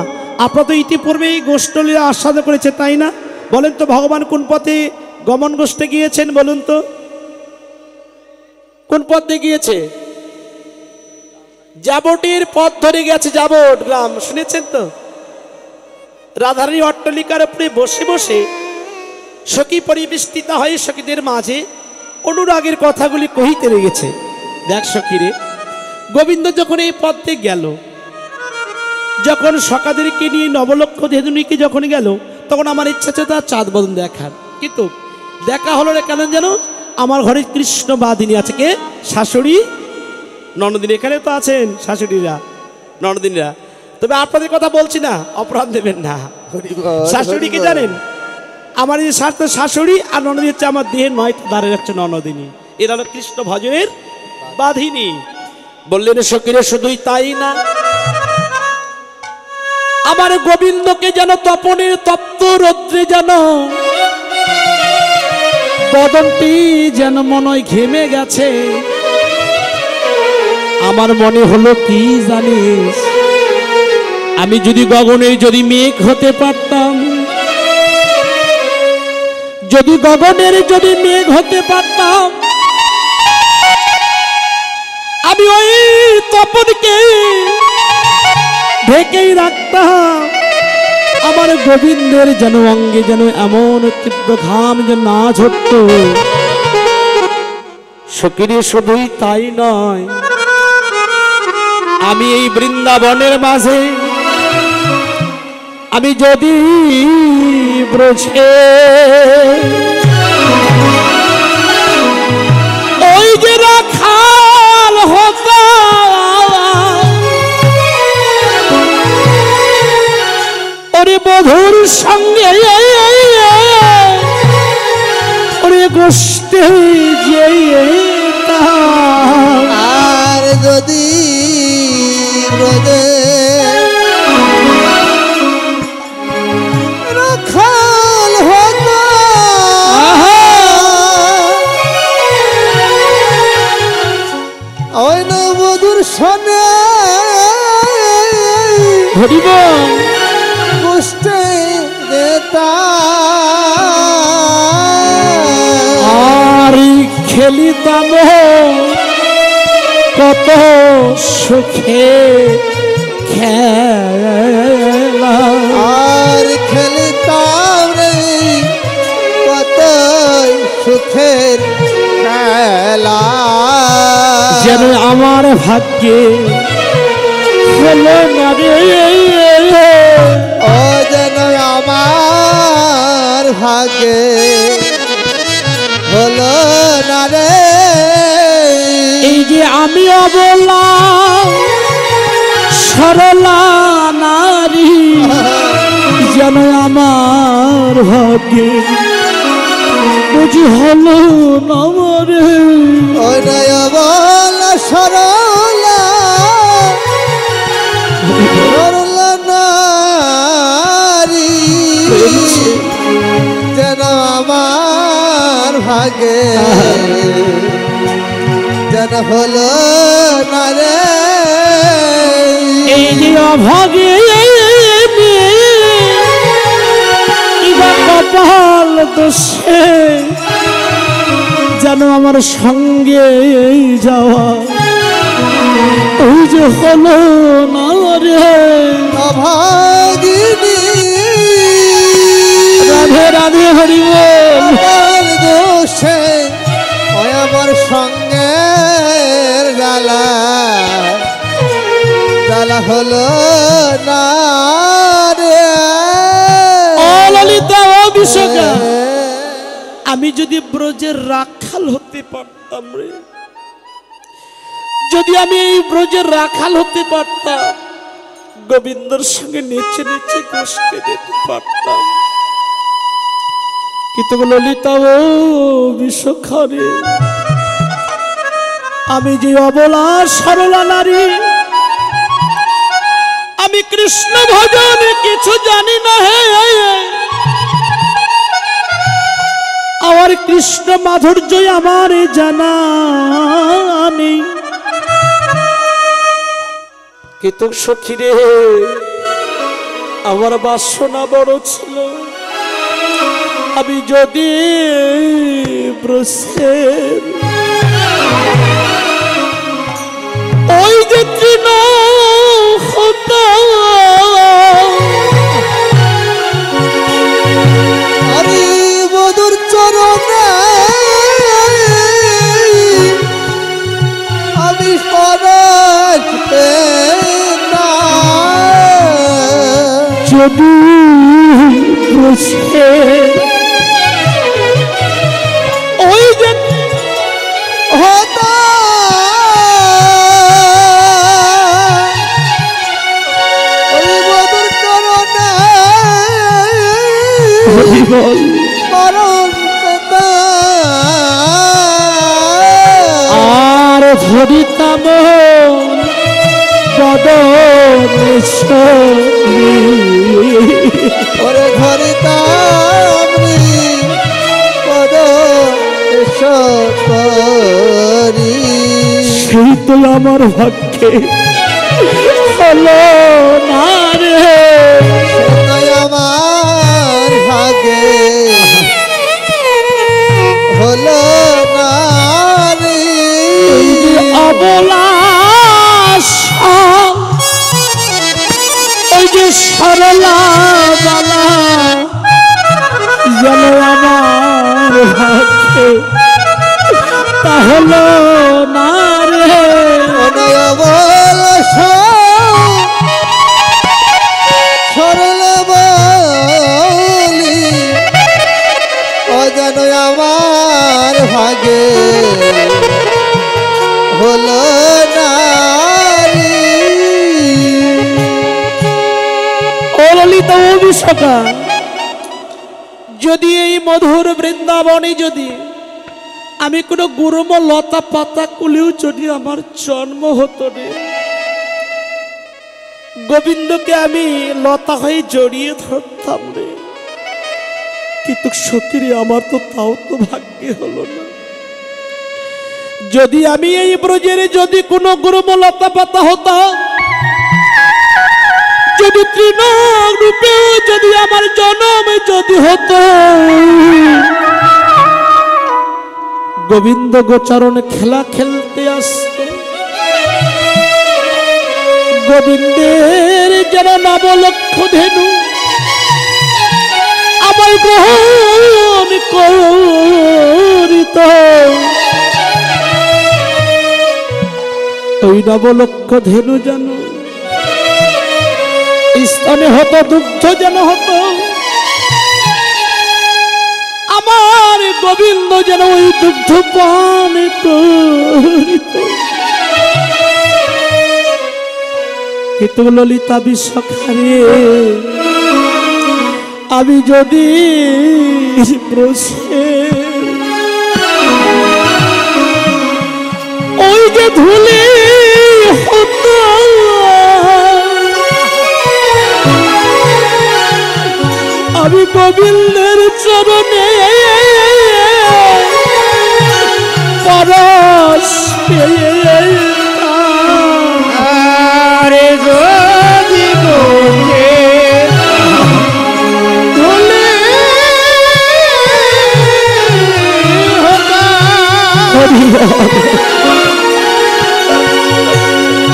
আপনারা তো ইতিপূর্বে এই গোষ্ঠলীলা আস্বাদ করেছে তাই না? বলেন তো ভগবান কোন পথে গমন গোষ্ঠে গিয়েছেন, বলুন তো কোন পথ দিয়ে গিয়েছে? যাবটির পথ ধরে গেছে, যাবট গ্রাম, শুনেছেন তো? রাধারানী অট্টালিকার উপরে বসে বসে সখী পরিবেষ্টিত হয়ে সখীদের মাঝে অনুরাগের কথাগুলি কহিতে লেগেছে। দেখ সখীরে, গোবিন্দ যখন এই পথে গেল, যখন সকাদেরকে নিয়ে নবলক্ষ ধেনুনিকে যখন গেল, তখন আমার ইচ্ছা ছিল তার চাঁদ বদন দেখার, কিন্তু দেখা হলো না। কেন যেন আমার ঘরে কৃষ্ণ বাদিনী আছে, কে? শাশুড়ি ননদিনী। এখানে তো আছেন শাশুড়িরা ননদিনীরা, তবে আপনাদের কথা বলছি না, অপরাধ দেবেন না। শাশুড়ি কি জানেন? আমার এই শাশুড়ি আর ননদিনী হচ্ছে আমার দেহের নয় দাঁড়িয়ে যাচ্ছে ননদিনী। এরা হলো কৃষ্ণ ভজনের বাধিনী। বললেন সখীরে শুধুই তাই না, আমার গোবিন্দকে যেন তপনের তপ্ত রৌদ্রে যেন বদনটি যেন মনয় ঘেমে গেছে। আমার মনে হলো কি জানিস, আমি যদি গগনের যদি মেঘ হতে পারতাম, যদি গগনের যদি মেঘ হতে পারতাম, আমি ওই তপনকে ঢেকেই রাখতাম। আমার গোবিন্দের যেন অঙ্গে যেন এমন তীব্র ঘাম যেন না ঝরত। সখীরে শুধুই তাই নয়, আমি এই বৃন্দাবনের মাঝে আমি যদি ব্রজে ওই যে রাখাল হতাম, ওরে বধুর সঙ্গে ওরে গোষ্ঠে যেতাম, আর যদি ব্রজে রাখাল হতাম, ওই নবধূর সনে হরিব গোষ্ঠে যেতাম, আর খেলিতাম কত সুখে খেলা, আর খেলিতাম রে কত সুখের খেলা, যেন আমার ভাগ্যে হলো না রে, ও যেন আমার ভাগ্যে হলো না রে। এই যে আমি অবলা সরলা নারী, যেন আমার ভাগ্যে বুঝি হলো না রে। ও নয় বল সরলা সরলা নারী, যেন আমার ভাগে যেন হলো না রে। এই যে অভাগে কপাল দোষে যেন আমার সঙ্গে যাওয়া ওই যে হলো না রে। অভাগিনী রাধে রাধে হরি বল। আমার দোষে ওই আমার সঙ্গে জ্বালা জ্বালা হলো না রে। ও ললিতা ও বিশ্বকা, আমি যদি ব্রজের রাখাল হতে পারতাম রে, যদি আমি এই ব্রজের রাখাল হতে পারতাম, গোবিন্দর সঙ্গে নেচে নেচে গোষ্ঠে যেতে পারতাম, কিন্তু ললিতা ও বিশ্বখারে, আমি যে অবলা সরলা নারী, আমি কৃষ্ণ ভজন কিছু জানি না হে, আমার কৃষ্ণ মাধুর্য আমার জানা নেই। কিন্তু সখী রে, আমার বাসনা বড় ছিল, আমি যদি ব্রজের ওই যে তৃণ হতাম, আরে বধুর চরণে আমি সদা যদি বুঝে ওই যে হতা ওই মধুর চরণে বল মরণ পেতা আর ধরিতাম বদনেশ্বরী ওরে ধরিতামরি পদ ঈশ্বরী সেই তো আমার ভাগ্যে হলো না রে সেটাই আমার ভাগে হলো না রে এই যে অবলা ওই যে সরলা বালা যেন আমার ভাগ্যে তা হলো না রে মনে বল সরল বলি অজানো আমার ভাগে হলো না রে। ও ললিতা ও বিশ্বকা যদি এই মধুর বৃন্দাবনে যদি আমি কোনো গুরুম লতা পাতা কুলেও যদি আমার জন্ম হতো রে গোবিন্দকে আমি লতা হয়ে জড়িয়ে ধরতাম রে কিন্তু সত্যি আমার তো তাও তো ভাগ্যে হলো না যদি আমি এই ব্রজের যদি কোনো গুরুম লতা পাতা হতাম যদি তৃণ রূপেও যদি আমার জন্ম যদি হতো গোবিন্দ গোচরণ খেলা খেলতে আসতো গোবিন্দের যেন নবলক্ষ ধেনু আমার গ্রহণ করিত ওই নবলক্ষ ধেনু যেন স্তনে হতো দুগ্ধ যেন হতো আমার গোবিন্দ যেন ওই দুগ্ধ পান করিত কিন্তু ললিতা বিশ্বখারে আমি যদি বসে ওই যে ধুলি হতো আমি গোবিন্দের চরণে পরশ আরে যদি গোকে ধুলে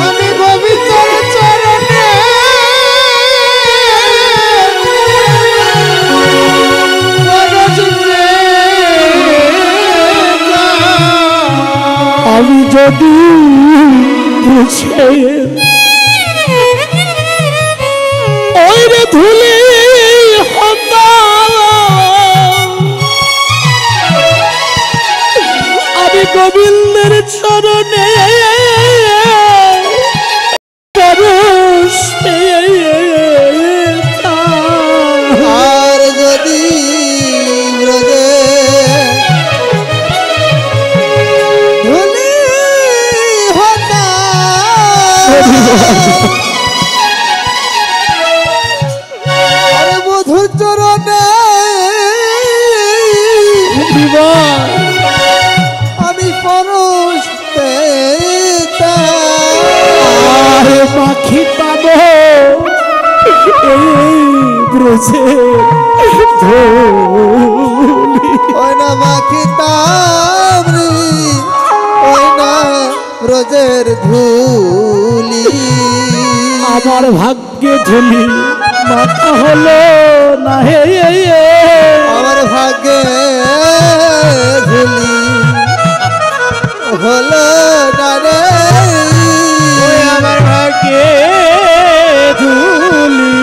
আমি গোবিন্দর চরণে আমি যদি বুঝে ওই রে ধুলি আমি গোবিন্দের চরণে পরশ আর যদি ব্রজে ধুলি হতা আরে মধুর চরণে আমি পরশ পেতাম পাখি পাব এই ব্রজে ধুলি ওই না মাখিতাম রে ওই না ব্রজের ধুলি আমার ভাগ্যে ধুলি মাথা হলো না হে আমার ভাগ্যে ধুলি হলো না রে আমার ভাগ্যে ধুলি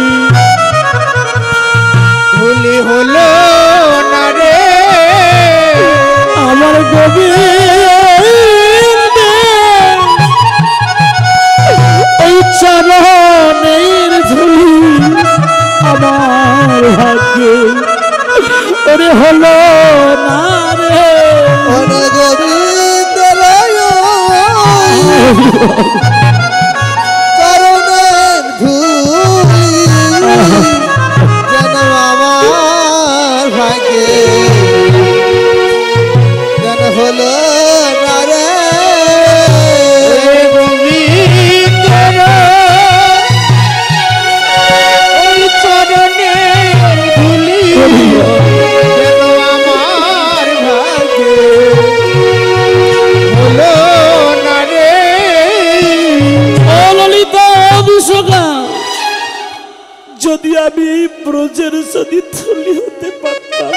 ভাগে ওরে হলো না রে ওরে গোবিন্দ চরণের ধুলি যেন আমার ভাগ্যে যেন হলো না রে যদি আমি এই ব্রজের যদি থলি হতে পারতাম,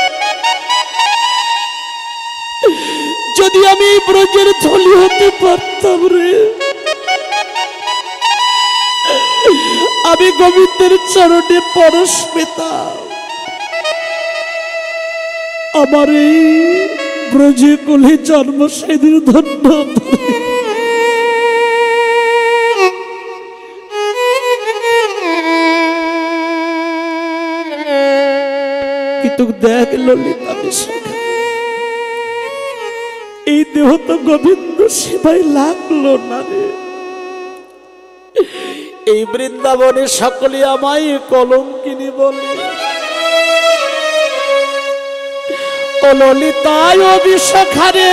যদি আমি এই ব্রজের থলি হতে পারতাম রে, আমি গোবিন্দের চরণে পরশ পেতাম। আমার এই ব্রজে কোলে জন্ম সেদিন ধন্য। কিন্তু দেখ ললিতা বিশাখা, এই দেহ তো গোবিন্দ সেবায় লাগলো না রে। এই বৃন্দাবনে সকলে আমায় কলঙ্কিনী বলে। ও ললিতায় ও বিশাখা রে,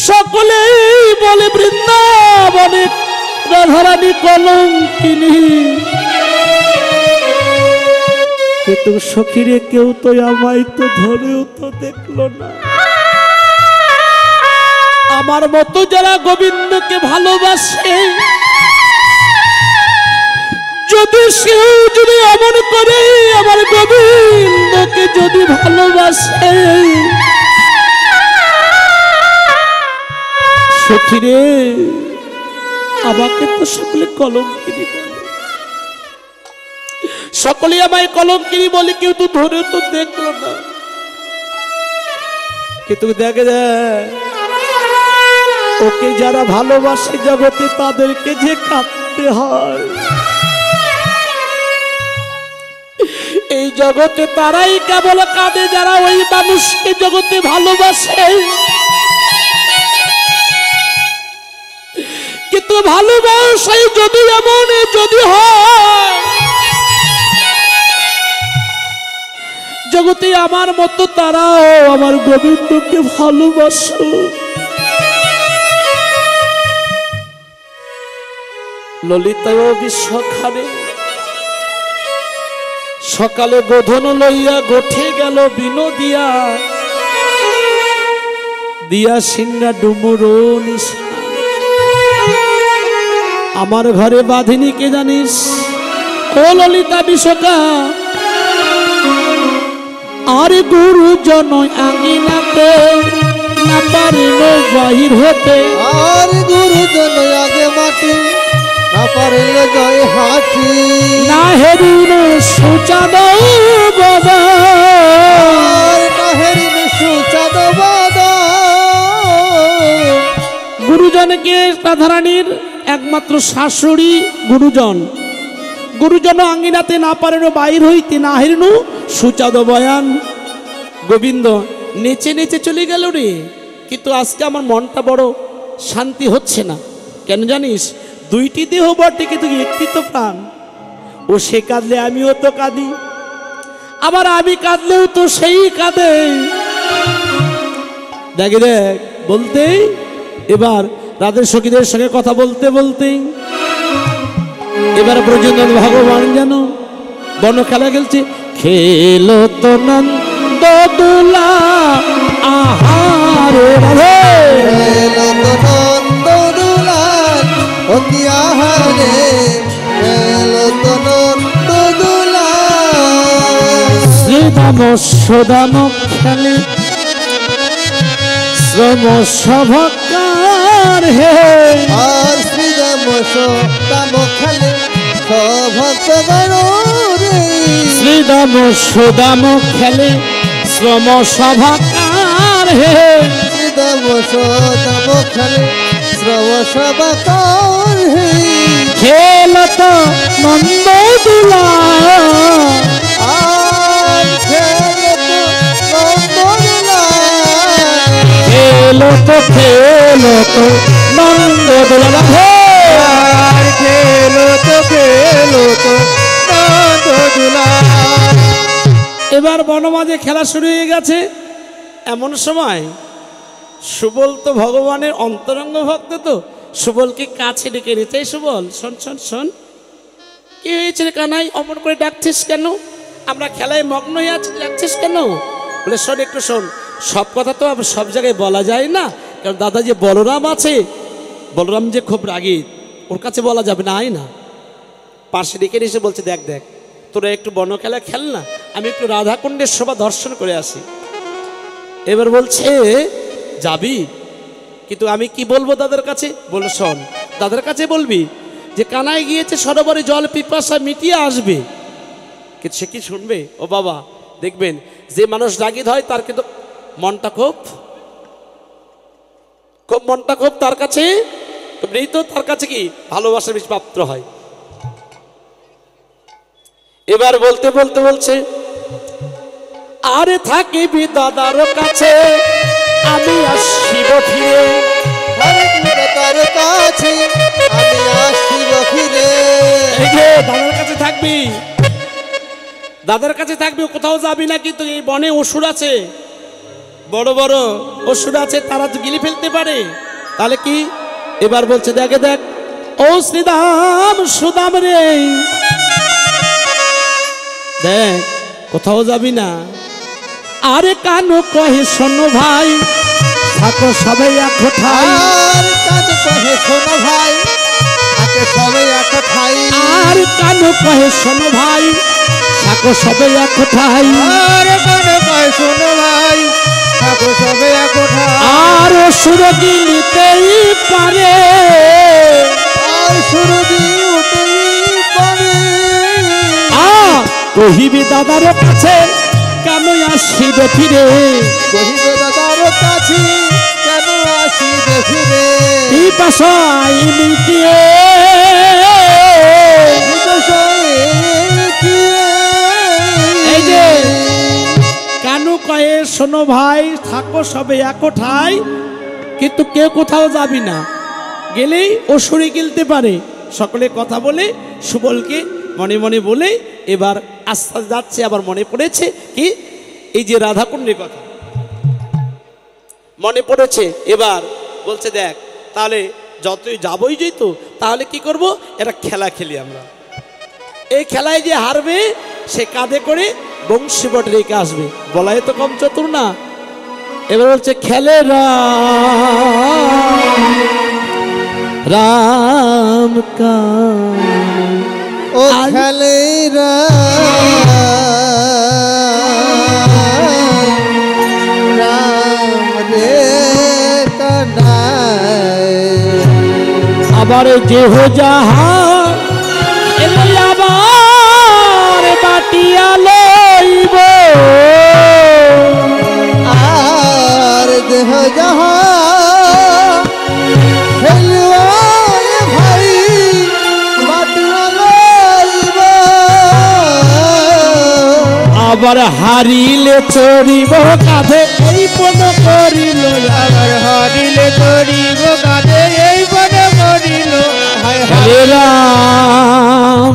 সকলেই বলে বৃন্দাবনে রাধারানী কলঙ্কিনী, কিন্তু সখীরে কেউ তো আমায় তো ধরেও তো দেখলো না। আমার মতো যারা গোবিন্দকে ভালোবাসে, যদি সেও যদি এমন করে আমার গোবিন্দকে যদি ভালোবাসে, সখীরে আমাকে তো সকলে কলঙ্কিনী বলে, সকলে আমায় কলঙ্কিনী বলে, কেউ তো ধরে তো দেখলো না। কিন্তু দেখে যায় ওকে যারা ভালোবাসে জগতে তাদেরকে যে কাঁদতে হয়। এই জগতে তারাই কেবল কাঁদে যারা ওই মানুষকে জগতে ভালোবাসে। কিন্তু ভালোবাসাই যদি এমন যদি হয়, জগতে আমার মতো তারাও আমার গোবিন্দকে ভালোবাসো। ললিতা ও বিশ্বখানে সকালে গোধন লইয়া গোঠে গেল বিনোদিয়া, দিয়া সিংহা ডুমুর নিশা। আমার ঘরে বাঁধিনি কে জানিস ও ললিতা বিশ্বকা, আর গুরুজন আঙিনাতে না পারিল বাহির হতে, আর গুরুজন আগে মাটি না পারিল জয় হাঁটি, না হেরিল সুচাদ বাবা, না হেরিল সুচাদ বাবা। গুরুজনকে রাধারানীর একমাত্র শাশুড়ি গুরুজন, গুরুজন আঙ্গিনাতে না পারেন বাহির হইতে, না হেরিনু সুচাদ বয়ান। গোবিন্দ নেচে নেচে চলে গেল রে, কিন্তু আজকে আমার মনটা বড় শান্তি হচ্ছে না। কেন জানিস, দুইটি দেহ বটে কিন্তু একটি তো প্রাণ। ও সে কাঁদলে আমিও তো কাঁদি, আবার আমি কাঁদলেও তো সেই কাঁদে। দেখে দেখ বলতেই এবার রাধের সখীদের সঙ্গে কথা বলতে বলতেই এবার ব্রজেন্দ্র ভগবান যেন বন খেলা খেলছে। খেলো তো নন্দ দোলা আহারে রাধে, খেলো তো নন্দ দুলাল অতি আহারে, খেলো তো নন্দ দুলাল। শ্রীদাম সুদাম খেলে শ্রম সভকার হে, আর শ্রীরাম সুদাম খেলে সভক্ত রে, শ্রীদাম সুদাম খেলে শ্রম সভকার হে, শ্রীরাম সুদাম খেলে শ্রব সভক্ত হে। খেলত নন্দ দুলা তো খেলো তো নন্দ দোলা হে। আর খেলো তো নন্দ দুলাল। এবার বনমাঝে খেলা শুরু হয়ে গেছে। এমন সময় সুবল তো ভগবানের অন্তরঙ্গ ভক্ত, তো সুবলকে কাছে ডেকে নিতে, সুবল শোন শোন শোন, কি হয়েছে রে কানাই, অমন করে ডাকছিস কেন? আমরা খেলায় মগ্ন হয়ে আছি, ডাকছিস কেন? বলে শোন একটু শোন, সব কথা তো সব জায়গায় বলা যায় না, কারণ দাদা যে বলরাম আছে, বলরাম যে খুব রাগী, ওর কাছে বলা যাবে না। আয় না। পাশে ডেকে এসে বলছে, দেখ দেখ তোরা একটু বন খেলা খেল না, আমি একটু রাধাকুণ্ডের শোভা দর্শন করে আসি। এবার বলছে যাবি, কিন্তু আমি কি বলবো দাদার কাছে? বলে শোন, দাদার কাছে বলবি যে কানাই গিয়েছে সরোবরে জল পিপাসা মিটিয়ে আসবে, কিন্তু সে কি শুনবে? ও বাবা, দেখবেন যে মানুষ রাগীদ হয় তার কিন্তু মনটা খুব তার কাছে নেই, তো তার কাছে কি ভালোবাসার বেশি পাত্র হয়। এবার বলতে বলতে বলছে, আরে থাকিবি দাদার কাছে আমি আসিব ফিরে। তার কাছে আমি আসিব ফিরে। এই যে দাদার কাছে থাকবি, দাদার কাছে থাকবি, কোথাও যাবি না। কিন্তু এই বনে অসুর আছে, বড় বড় অসুর আছে, তারা তো গিলে ফেলতে পারে। তাহলে কি? এবার বলছে, দেখে দেখ ও শ্রীদাম সুদাম রে, দেখ কোথাও যাবি না। আরে কানু কহে শোনো ভাই, থাকো সবাই এক ঠাই। আর কানু কহে শোনো ভাই, থাকে সবাই এক ঠাই। আর কানু কহে শোনো ভাই, থাকো সবাই এক ঠাই। আর কানু কহে শোনো ভাই, থাকো সবাই এক ঠাই। আর অসুর গিলিতেই পারে, আর সুরদি উঠেই পারে। কহিবি দাদার কাছে কেন আসিবে ফিরে। কহিবে দাদার কাছে কেন আসিবে ফিরে। পিপাসায় মিটিয়ে এই যে কানু কয়ে শোনো ভাই, থাকো সবে এক ঠাই, কিন্তু কেউ কোথাও যাবি না, গেলেই অসুরে গিলতে পারে। সকলে কথা বলে সুবলকে মনে মনে বলে এবার আস্তে আস্তে যাচ্ছে। আবার মনে পড়েছে কি, এই যে রাধাকুণ্ডের কথা মনে পড়েছে। এবার বলছে, দেখ তাহলে যতই যাবই যেত, তাহলে কি করব, একটা খেলা খেলি আমরা। এই খেলায় যে হারবে সে কাঁধে করে বংশী বট রেখে আসবে। বলাই তো কম চতুর না। এবার বলছে, খেলে রাম কান ও খেলে রাম রে কানাই। আবার যেহ যাহা এলে আবার বাটিয়া লইব। আর দেহ যাহা ভাই বাটিয়া লইব। আবার হারিলে চড়িব কাঁধে এই পদ করিল। আবার হারিলে চড়িব কাঁধে এই পদ করিল। হরে রাম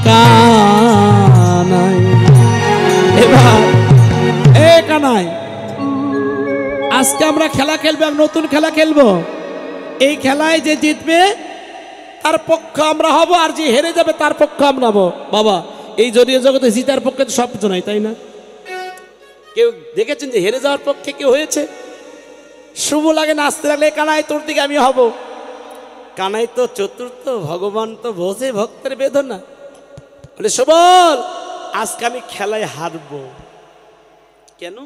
কানাই। এবার এ কানাই, আজকে আমরা খেলা খেলবো, এক নতুন খেলা খেলবো। এই খেলায় যে জিতবে তার পক্ষ আমরা হব, আর যে হেরে যাবে তার পক্ষ আমরা হব। বাবা, এই জড়িয়ে জগতে জিতার পক্ষে তো সব কিছু নাই, তাই না? কেউ দেখেছেন যে হেরে যাওয়ার পক্ষে কেউ হয়েছে? শুভ লাগে, নাচতে লাগলে কানাই তোর দিকে আমি হব। কানাই তো চতুর্থ, ভগবান তো বোঝে ভক্তের বেদনা। বলে, সুবল আজকে আমি খেলায় হারবো। কেন?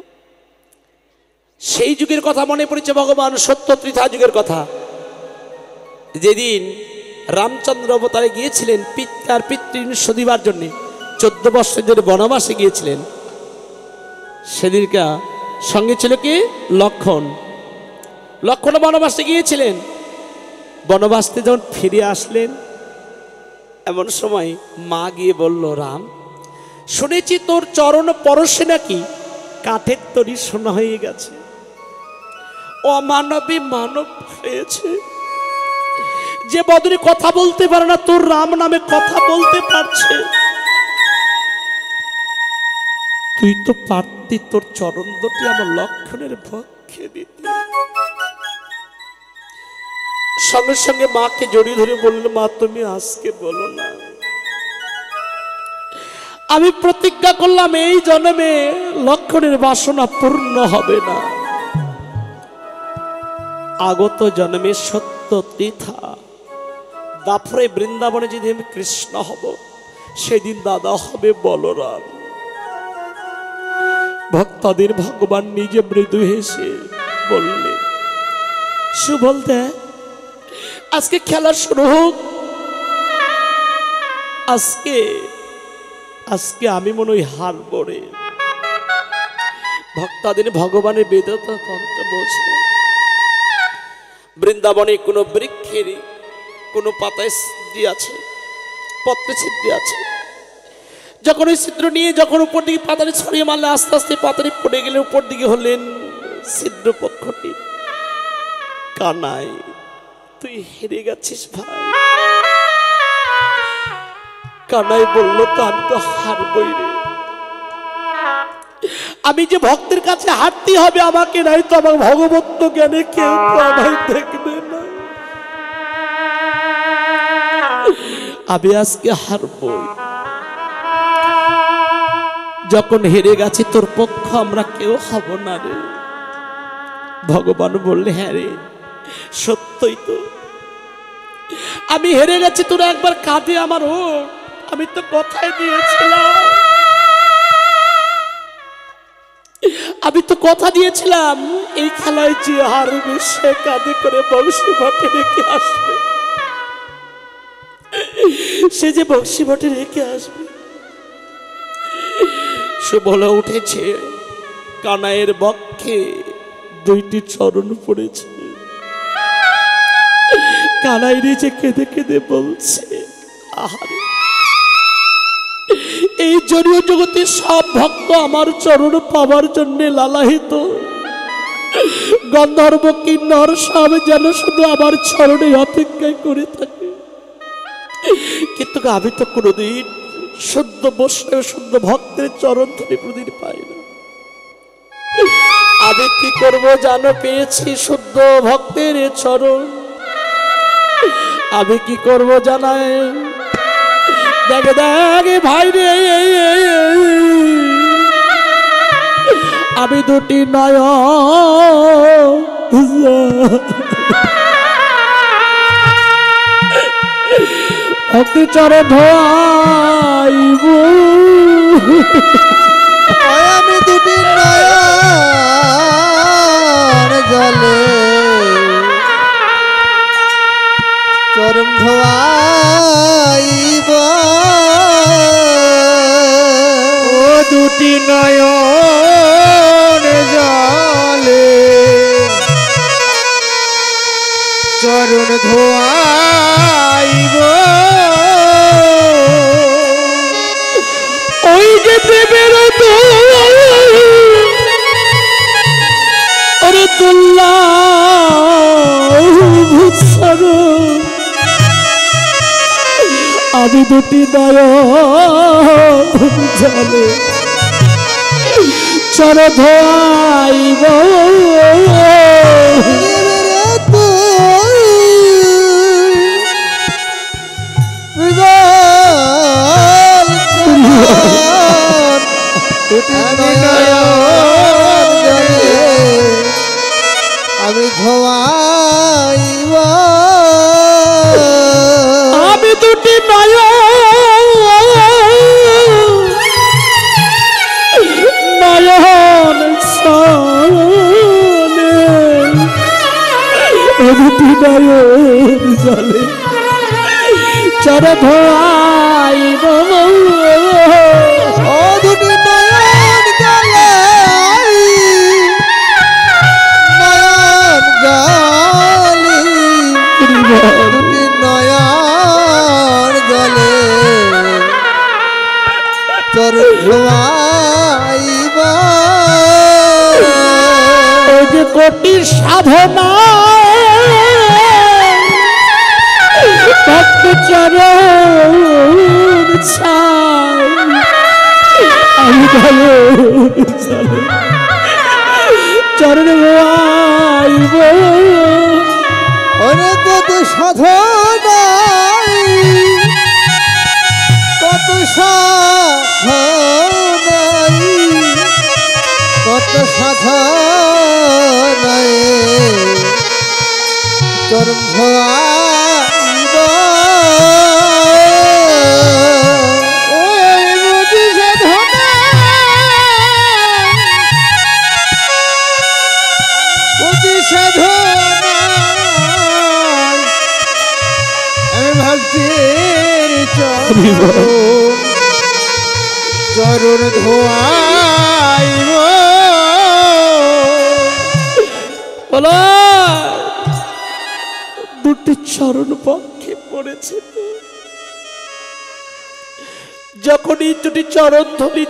সেই যুগের কথা মনে পড়েছে, ভগবান সত্য ত্রিতা যুগের কথা, যেদিন রামচন্দ্র অবতারে গিয়েছিলেন পিতার পিতৃ দিবার জন্য, 14 বছর ধরে বনবাসে গিয়েছিলেন। সেদিনকা সঙ্গে ছিল কি, লক্ষণ। লক্ষণ বনবাসে গিয়েছিলেন। বনবাসতে যখন ফিরে আসলেন, এমন সময় মা গিয়ে বলল, রাম শুনেছি তোর চরণ পরশে নাকি কাঠের তরি সোনা হয়ে গেছে। অমানবী মানব হয়েছে, যে বদনে কথা বলতে পারে না তোর রাম নামে কথা বলতে পারছে। তুই তো পারতি তোর চরণ দুটি আমার লক্ষণের পক্ষে দিতে। সঙ্গে সঙ্গে মাকে জড়িয়ে ধরে বলল, মা তুমি আজকে বলো না, আমি প্রতিজ্ঞা করলাম এই জন্মে লক্ষণের বাসনা পূর্ণ হবে না, আগত জন্মে সত্য তীর্থা দাফরে বৃন্দাবনে যদি আমি কৃষ্ণ হব, সেদিন দাদা হবে বলরাম। ভক্তদের ভগবান নিজে মৃদু হেসে বললেন, সুবল দেখ আজকে খেলা শুরু হোক, আজকে আজকে আমি মনে হয় হারব রে। ভক্তদের ভগবানের বেদতা তন্ত্র বোঝে। বৃন্দাবনে কোনো বৃক্ষের কোনো পাতায় ছিদ্র আছে, পত্রে ছিদ্র আছে, যখন ওই ছিদ্র নিয়ে যখন উপর দিকে পাতারে ছড়িয়ে মারলে আস্তে আস্তে পাতারে পড়ে গেলে উপর দিকে হলেন ছিদ্র পক্ষটি। কানাই তুই হেরে গেছিস ভাই। কানাই বলল, তো আমি তো হারবই রে, আমি যে ভক্তের কাছে হারতে হবে আমাকে, নাই তো আমার ভগবত জ্ঞানে কেউ তো আমায় দেখবে না, আমি আজকে হারবই। যখন হেরে গেছি তোর পক্ষ আমরা কেউ হব না রে। ভগবান বললে, হ্যাঁ রে সত্যই তো, আমি হেরে গেছি, তোরা একবার কাঁধে আমার ও, আমি তো কথাই দিয়েছিলাম, আমি তো কথা দিয়েছিলাম এই খেলায় যে হারবে সে কাঁধে করে বংশী ভটে রেখে আসবে, সে যে বংশী ভটে রেখে আসবে। সুবল উঠেছে, কানাইয়ের বক্ষে দুইটি চরণ পড়েছে। কানাই নিজে কেঁদে কেঁদে বলছে, আহারে এই জড়ীয় জগতে সব ভক্ত আমার চরণ পাওয়ার জন্য লালাহিত, গন্ধর্ব কিন্নর সব যেন শুধু আমার চরণে অপেক্ষায় করে থাকে, কিন্তু আমি তো কোনোদিন শুদ্ধ বৈষ্ণব শুদ্ধ ভক্তের চরণ ধরে কোনোদিন পাই না। আমি কি করব জানো, পেয়েছি শুদ্ধ ভক্তের চরণ, আমি কি করব জানায়, দেখে দেখে ভাই রে, আমি দুটি নয়ন ভক্তি চরণ ধোয়াইব, আমি দুটি নয়ন জলে চরণ ধোয়াইব, ও দুটি নয়ন জলে চরণ ধোয়াইব, ওই যে দেবের ওরে দুল্লাহ আমি দুটি নয়ন জলে চর ধোয়াইব, আমি ধোয়াইব, আমি দুটি নয়ন সানে, দুটি নয়ন জলে চর ধোয়াইব, ও দুটি নয়ন জলে নয়ন জলে দুটি নয়ন জলে চরণ ধোয়াইব, ওই যে কোটি সাধনা ভক্ত চরণ ছায় আমি চরণ গাইব ওরে কত সাধনাই কত সাধনাই কত সাধনাই চরণ গাইব ওই বুঝি সাধনা বুঝি সাধনা আমি ভক্তির চরণ ধোয়াইব বলো দুটি চরণ পক্ষে পড়েছে তো যখন এই দুটি চরণ ধরি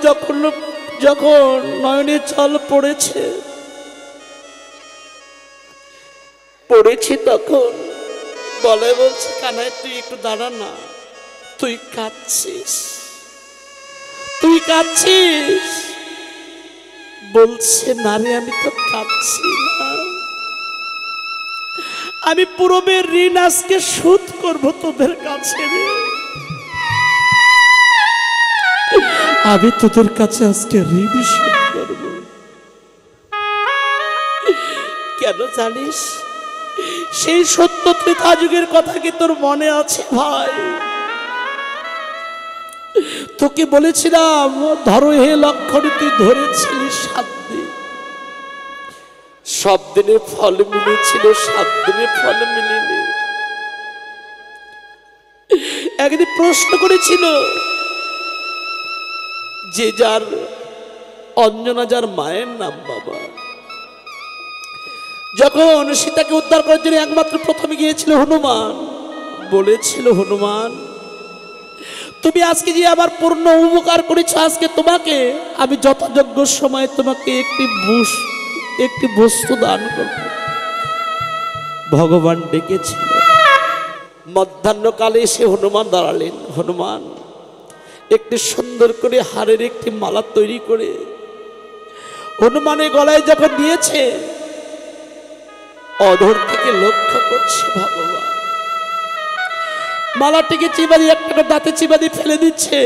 যখন নয়নে জল পড়েছে তখন বলে বলছে কানাই তুই একটু দাঁড়া না তুই কাঁদছিস বলছে না রে আমি তো কাঁদছি না আমি পূর্বের ঋণ আজকে শোধ করবো তোদের কাছে রে আমি তোদের কাছে আজকে ঋণ শোধ করব কেন জানিস সেই সত্য ত্রেতা যুগের কথা কি তোর মনে আছে ভাই তোকে বলেছিলাম ধরো হে লক্ষণ তুই ধরেছিলি 7 দিন সব দিনে ফল মিলেছিল 7 দিনে ফল মিলেনি একদিন প্রশ্ন করেছিল যে যার অঞ্জনা যার মায়ের নাম বাবা যখন সীতাকে উদ্ধার করার জন্য একমাত্র প্রথমে গিয়েছিল হনুমান বলেছিল হনুমান তুমি আজকে যে আমার পূর্ণ উপকার করেছো আজকে তোমাকে আমি যথাযোগ্য সময় তোমাকে একটি বস্তু দান করব ভগবান ডেকেছিল মধ্যাহ্নকালে এসে হনুমান দাঁড়ালেন হনুমান একটি সুন্দর করে হারের একটি মালা তৈরি করে হনুমানের গলায় যখন দিয়েছে অধর থেকে লক্ষ্য করছে ভগবান মালাটিকে চিবাদি একটা দাঁতে চিবাদি ফেলে দিচ্ছে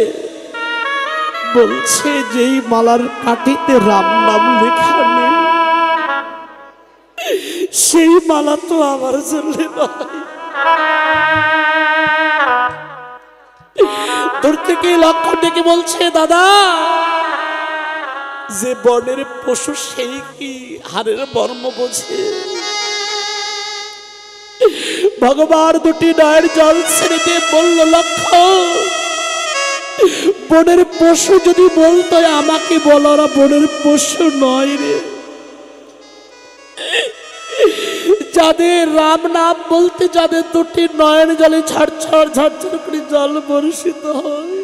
বলছে যেই মালার কাঠিতে রাম নাম লেখা নেই সেই মালা তো আমার জন্য নয় দূর থেকে লক্ষ্য ডেকে বলছে দাদা যে বনের পশু সেই কি হারের বর্ম বোঝে ভগবান দুটি নয়ের জল ছেড়ে দিয়ে বলল লক্ষ্য বনের পশু যদি বলতো আমাকে বলো না বনের পশু নয় রে যাদের রাম নাম বলতে যাদের দুটি নয়ন জলে ঝরঝর ঝরঝর করে জল বর্ষিত হয়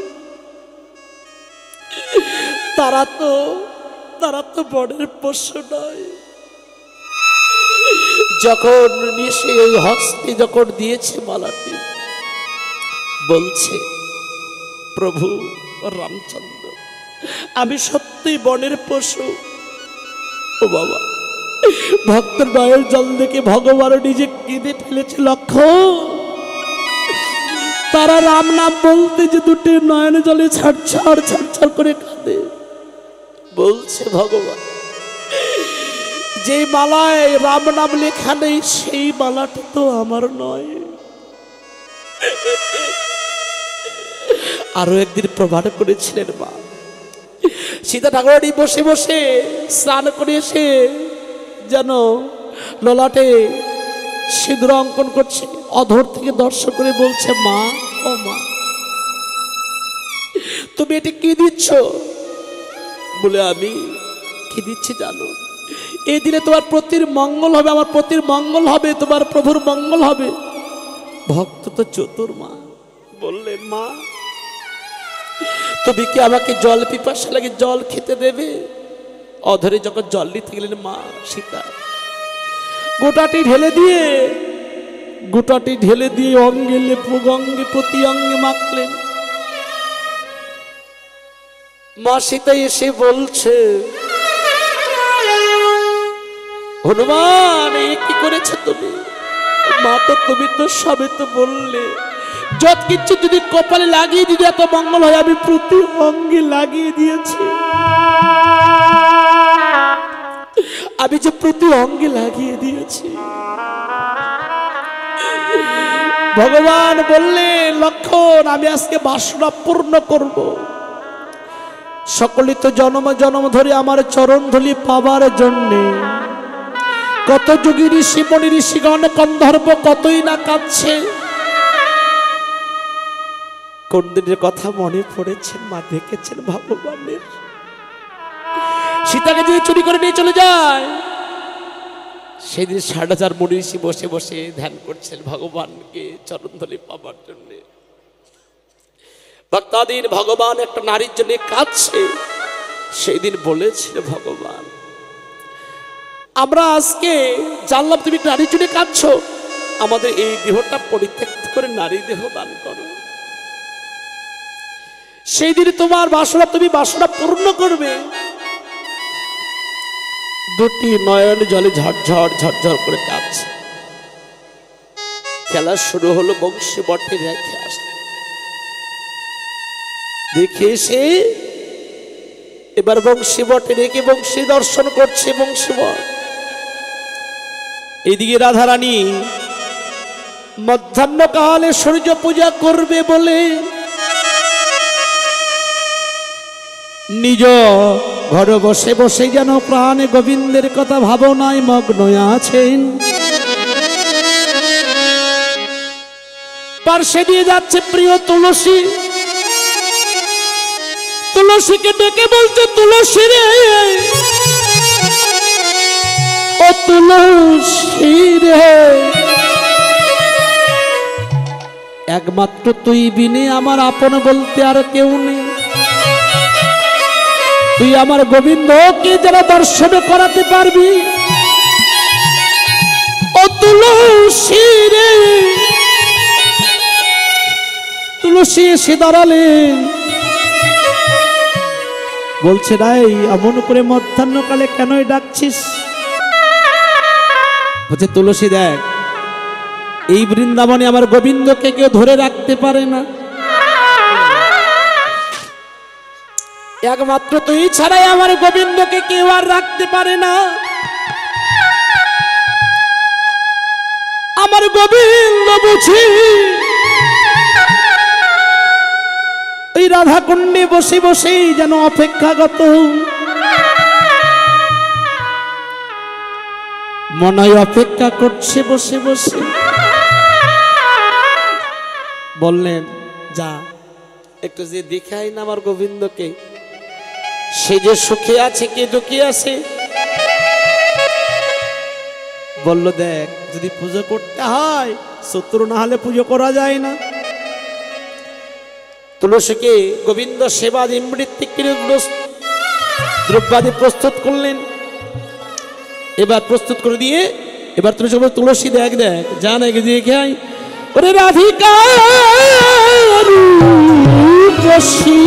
তারা তো বনের পশু নয় যখন নিশে ওই হস্তে যখন দিয়েছে মালাটি বলছে প্রভু রামচন্দ্র আমি সত্যি বনের পশু ও বাবা ভক্তের নয়ের জল দেখে ভগবান নিজে কেঁদে ফেলেছে লক্ষ্য তারা রাম নাম বলতে যে দুটি নয়ন জলে ছাড়ছাড় ছাড়ছাড় করে কাঁদে বলছে ভগবান যে মালায় রাম নাম লেখা নেই সেই মালাটা তো আমার নয় আরো একদিন প্রমাণ করেছিলেন মা সীতা ঠাকুরানী বসে বসে স্নান করে এসে যেন ললাটে সিঁদুর অঙ্কন করছে অধর থেকে দর্শন করে বলছে মা ও মা তুমি এটি কি দিচ্ছ বলে আমি কি দিচ্ছি জানো এই দিনে তোমার প্রতির মঙ্গল হবে আমার প্রতির মঙ্গল হবে তোমার প্রভুর মঙ্গল হবে ভক্ত তো চতুর মা বললে মা তুমি কি আমাকে জল পিপাসা লাগে জল খেতে দেবে অধরে যখন জল নিতে গেলেন মা সীতা গোটাটি ঢেলে দিয়ে অঙ্গে লেপুক, অঙ্গে প্রতি অঙ্গে মাখলেন। মা সীতা এসে বলছে, হনুমান এ কি করেছে তুমি? মা তো তুমি তো সবে তো বললে যত কিছু যদি কপালে লাগিয়ে দিতে এত মঙ্গল হয়, আমি প্রতি অঙ্গে লাগিয়ে দিয়েছি। আমি যে প্রতি অঙ্গে লাগিয়ে দিয়েছি। ভগবান বললে, লক্ষণ আমি আজকে বাসনা পূর্ণ করব। সকলে তো জন্ম জন্ম ধরে আমার চরণ ধুলি পাবার জন্যে কত যোগী ঋষি মণি ঋষিগণ গন্ধর্ব কতই না কাঁদছে। কোন দিনের কথা মনে পড়েছেন মা? দেখেছেন ভগবানের সীতাকে যদি চুরি করে নিয়ে চলে যায়, সেদিন ৬০০০ মণি ঋষি বসে বসে ধ্যান করছেন ভগবানকে চরণধলি পাবার জন্য। ভক্তাদিন ভগবান একটা নারীর জন্য কাঁদছে। সেই দিন বলেছিল ভগবান, আমরা আজকে জানলাম তুমি নারীর জন্য কাঁদছো, আমাদের এই দেহটা পরিত্যক্ত করে নারী দেহ দান করো। সেই দিন তোমার বাসনা, তুমি বাসনা পূর্ণ করবে। দুটি নয়ন জলে ঝরঝর ঝরঝর করে কাঁদছে। খেলা শুরু হলো, বংশী বটে রেখে আসলে দেখে এসে এবার বংশী বটে রেখে বংশী দর্শন করছে। বংশী বট এদিকে রাধারানী মধ্যাহ্নকালে সূর্য পূজা করবে বলে নিজ ঘরে বসে বসে যেন প্রাণে গোবিন্দের কথা ভাবনায় মগ্ন আছেন। পার্শ্বে দিয়ে যাচ্ছে প্রিয় তুলসী। তুলসীকে ডেকে বলছে, তুলসী রে ও তুলসী রে, একমাত্র তুই বিনে আমার আপন বলতে আর কেউ নেই। তুই আমার গোবিন্দকে যারা দর্শন করাতে পারবি, ও তুলসী রে। তুলসী এসে দাঁড়ালেন, বলছে রাই এমন করে মধ্যাহ্নকালে কেনই ডাকছিস? বলছে তুলসী দেখ, এই বৃন্দাবনে আমার গোবিন্দকে কেউ ধরে রাখতে পারে না, একমাত্র তুই ছাড়াই আমার গোবিন্দকে কেউ আর রাখতে পারে না। আমার গোবিন্দ বুঝি ওই রাধা কুণ্ডে বসে বসে যেন অপেক্ষাগত, মনে হয় অপেক্ষা করছে বসে বসে। বললেন যা একটু যে দেখাই না আমার গোবিন্দকে, সে যে সুখে আছে কে দুঃখে আছে। বলল দেখ, যদি পুজো করতে হয় শত্রু না হলে পুজো করা যায় না। তুলসীকে গোবিন্দ সেবা দ্রব্যাদি প্রস্তুত করলেন। এবার প্রস্তুত করে দিয়ে এবার তুলসী তুলসী দেখ দেখ যা না দেখে আয়। ওরে রাধিকা রূপসী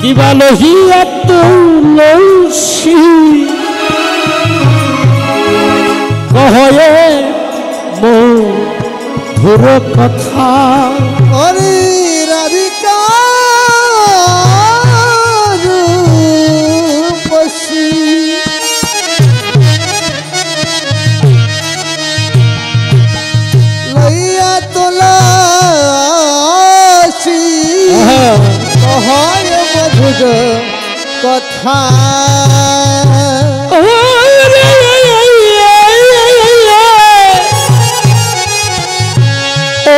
কি বলো হিয়া তুলসী কহে মধুর কথা। ওরে রাধিকা রূপসী লইয়া তুলসী কহে মধুর কথা।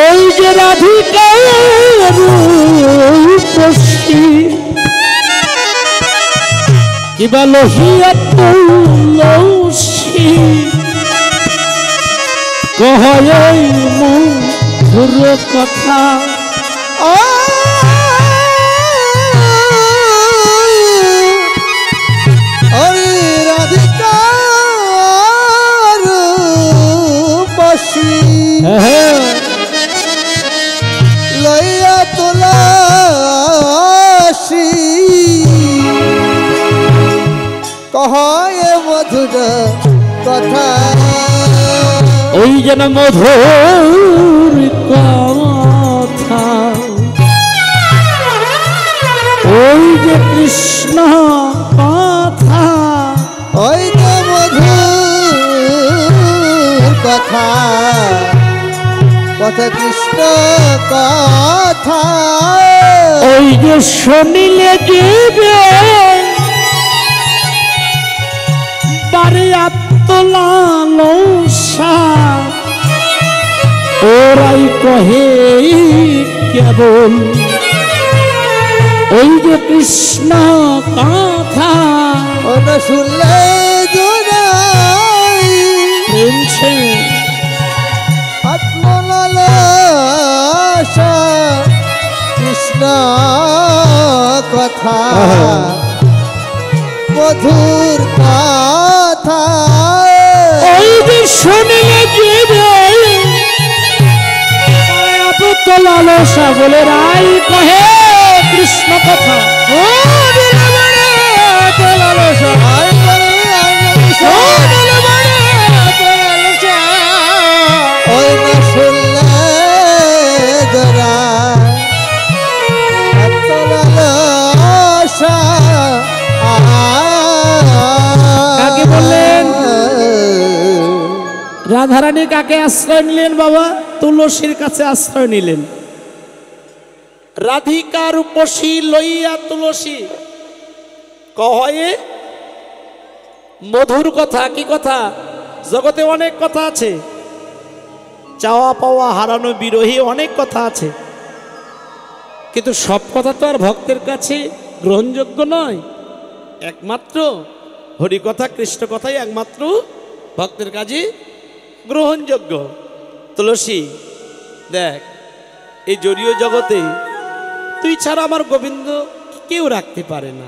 ওই যে রাধিকা রূপসী কি বলো হিয়া তুলসী কহে মধুর কথা। আসি হ্যাঁ, লইয়া তুলসী কহায় মধুর কথা ওই যেন মধুর কথা, ওই যে কৃষ্ণ কথা, ওই যে মধুর কথা কথা কৃষ্ণ কথা ওই যে শুনিলে জীবে বারে আত্মলালসা, ওরাই কহে কেবল ওই যে কৃষ্ণ কথা। অন্য শুনলে জোড়াই প্রেমছে আত্মলালসা কৃষ্ণ কথা মধুর কথা ওই যে শুনিলে জীবে লালসা বলে রাই কহে কৃষ্ণ কথা। ও দিলে বারে এত লালসা, আয় বলে আয় ও লালসা, দিলে বারে এত লালসা। ওই না শুনলে জোড়াই আত্মলালসা কাকে বললেন? রাধারানী কাকে আশ্রয় নিলেন বাবা? তুলসীর কাছে আশ্রয় নিলেন। রাধিকার উপসী লইয়া তুলসী কহে মধুর কথা। কি কথা? জগতে অনেক কথা আছে, চাওয়া পাওয়া হারানো বিরোহী অনেক কথা আছে, কিন্তু সব কথা তো আর ভক্তের কাছে গ্রহণযোগ্য নয়। একমাত্র হরিকথা কৃষ্ণ কথাই একমাত্র ভক্তের কাছে গ্রহণযোগ্য। তুলসী দেখ, এই জড়ীয় জগতে তুই ছাড়া আমার গোবিন্দ কেউ রাখতে পারে না।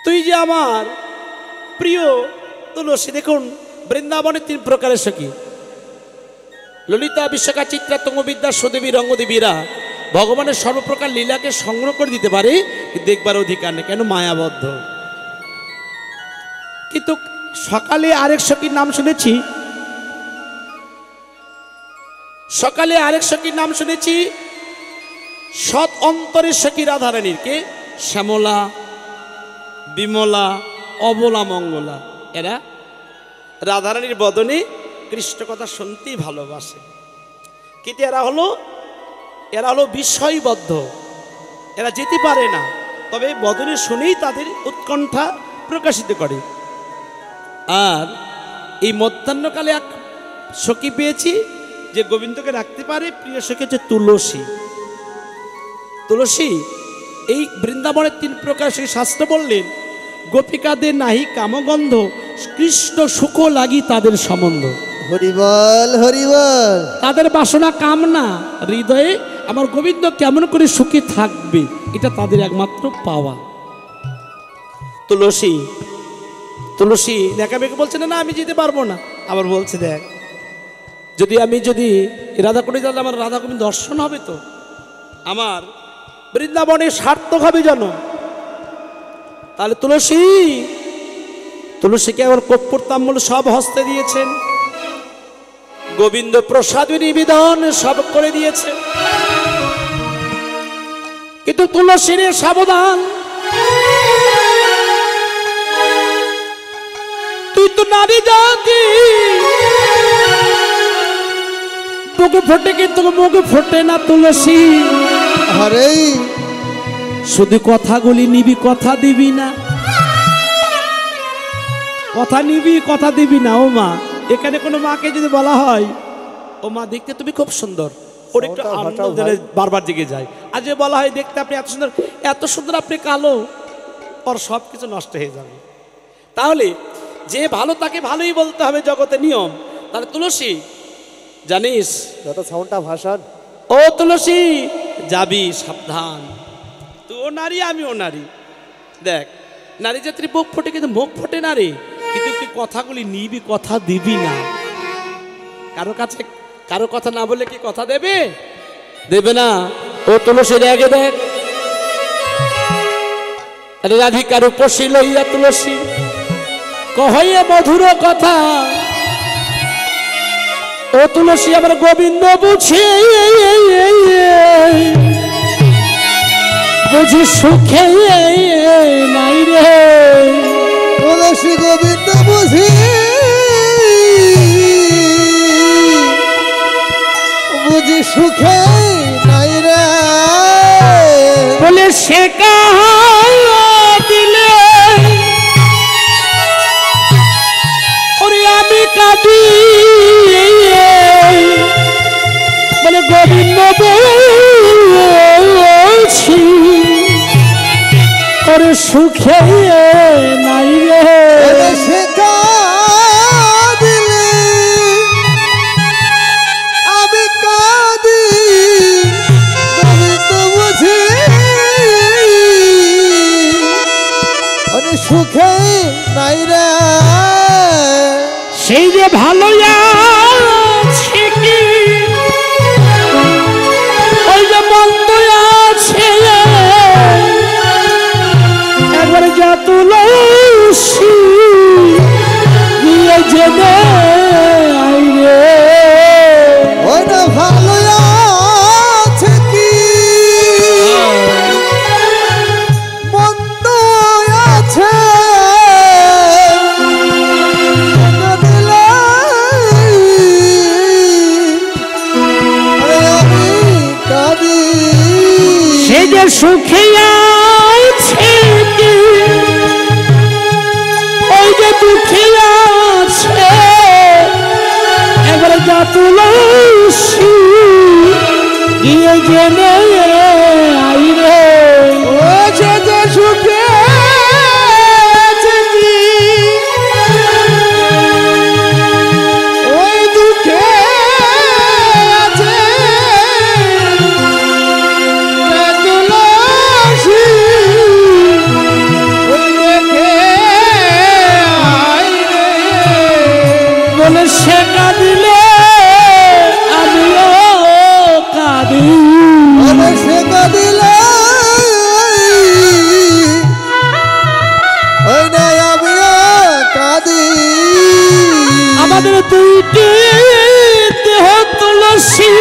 তুই যে আমার প্রিয় তুলসী। দেখুন, বৃন্দাবনের 3 প্রকারের সখী, ললিতা, বিশ্বকা, চিত্রা, তঙ্গবিদ্যা, সুদেবী, রঙ্গদেবীরা ভগবানের সর্বপ্রকার লীলাকে সংগ্রহ করে দিতে পারে, দেখবার অধিকার নেই, কেন? মায়াবদ্ধ। কিন্তু সকালে আরেক সখীর নাম শুনেছি, সকালে আরেক সখীর নাম শুনেছি, সৎ অন্তরের সখী রাধারানীর। কে? শ্যামলা, বিমলা, অবলা, মঙ্গলা। এরা রাধারানীর বদনে কৃষ্ণ কথা শুনতেই ভালোবাসে, কিন্তু এরা হলো বিষয়বদ্ধ, এরা যেতে পারে না, তবে বদনে শুনেই তাদের উৎকণ্ঠা প্রকাশিত করে। আর এই মধ্যাহ্নকালে এক সখী পেয়েছি যে গোবিন্দকে রাখতে পারে, প্রিয় সখী হচ্ছে তুলসী। তুলসী এই বৃন্দাবনের 3 প্রকার সেই শাস্ত্র বললেন, গোপিকাদের নাহি কামগন্ধ, কৃষ্ণ সুখ লাগি তাদের সম্বন্ধ। হরিবল হরিবল। তাদের বাসনা কামনা, হৃদয়ে আমার গোবিন্দ কেমন করে সুখী থাকবে, এটা তাদের একমাত্র পাওয়া। তুলসী তুলসী দেখাবেকে বলছে না, আমি যেতে পারবো না। আবার বলছে, দেখ, যদি রাধাকুণ্ডে যাতে আমার রাধা গোবিন্দ দর্শন হবে, তো আমার বৃন্দাবনে সার্থক হবে যেন। তাহলে তুলসীকে আবার কর্পূর তাম্বুল সব হস্তে দিয়েছেন, গোবিন্দ প্রসাদ নিবেদন সব করে দিয়েছে। কিন্তু তুলসীর সাবধান, তুই তো নারী জাতি, মুখে ফোটে কিন্তু মুখে ফোটে না তুলসী। হরে শুধু কথাগুলি নিবি, কথা দিবি না, কথা নিবি, কথা দিবি না। ও মা, এখানে কোনো মাকে যদি বলা হয়, ও মা দেখতে তুমি খুব সুন্দর, ওর একটু আনন্দ দিলে বারবার জেগে যায়। আর যে বলা হয় দেখতে আপনি এত সুন্দর, এত সুন্দর আপনি কালো, ওর সব কিছু নষ্ট হয়ে যাবে। তাহলে যে ভালো তাকে ভালোই বলতে হবে, জগতে নিয়ম। তাহলে তুলসী জানিস, যত সাউন্ডটা ভাষণ, ও তুলসী যাবি সাবধান, তুইও নারী আমিও নারী। দেখ, নারী জাতির মুখ ফোটে কিন্তু মুখ ফোটে না রে, কিন্তু তুই কথাগুলি নিবি, কথা দিবি না। কারো কাছে কারো কথা না বলে কি কথা দেবে? দেবে না। ও তুলসী রেগে দেখ, রাধিকার উপসী লইয়া তুলসী কহে মধুর কথা। ও তুলসী আমার গোবিন্দ বুঝি বুঝি সুখে নাই রে। তুলসী গোবিন্দ বুঝি বুঝি সুখে নাই রে। বলে সে দিলে ওরে আমি কাঁদি, বলে গোবিন্দ বলছি ওরে সুখে নাই রে। সে দিলে আমি কাঁদি, গোবিন্দ বুঝি সুখে নাই রে। সেই যে ভালো আছে কি ওই যে মন্দ আছে, একবার যা তুলসী গিয়ে জেনে আইরে। ওই না ভালো আছে কি মন্দ আছে, সে যে সুখে আছে কি ওই যে দুঃখে আছে, একবারে যা তুলসী গিয়ে জেনে আইরে। ও যে যে সুখে আছে কি ওই দুঃখে আছে, তুলসী ওই দেখে আইরে। বলে সে কাঁদিলে আমিও কাঁদি, বলে সে কাঁদিলে ওই নাই আমিও কাঁদি। আমাদের দুইটি দেহ তুলসী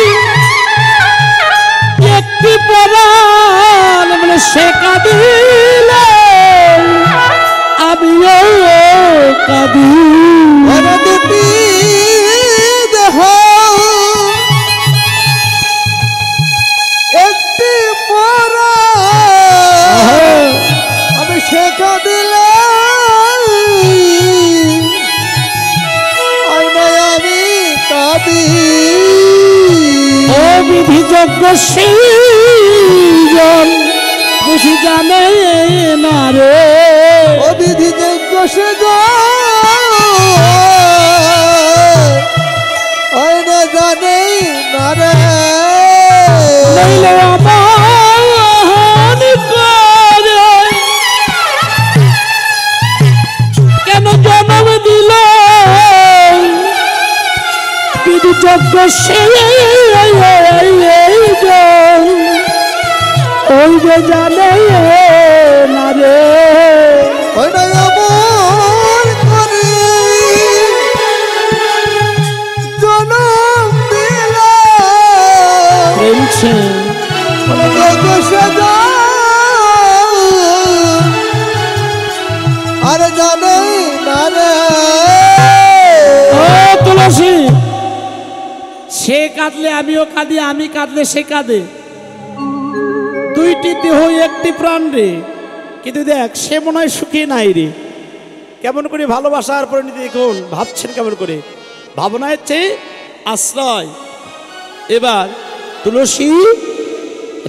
একটি পরাণ, বলে সে কাঁদিলে আমিও কাঁদি। ওরে দুটি দেহ একটি পরাণ, আমি সে কাঁদিলে আমি কাঁদি। ও বিধি যজ্ঞ সৃজন বুঝি জানে না রে। ও বিধি যজ্ঞ সে না জানে না রে। নইলে আমার করে কেন জন্ম দিল বিধি যজ্ঞ সৃজন ওই যে জানে না রে। ওই নাই আমার করে জনম দিল, প্রেমছে যজ্ঞ সে আর জানে না রে। ও তুলসী, সে কাঁদলে আমিও কাঁদি, আমি কাঁদলে সে কাঁদে, দুইটি দেহ একটি প্রাণ রে। কিন্তু দেখ সে মনে হয় সুখী নাই রে। কেমন করে ভালোবাসার পরিণতি দেখুন, ভাবছেন কেমন করে, ভাবনার চেয়ে আশ্রয়। এবার তুলসী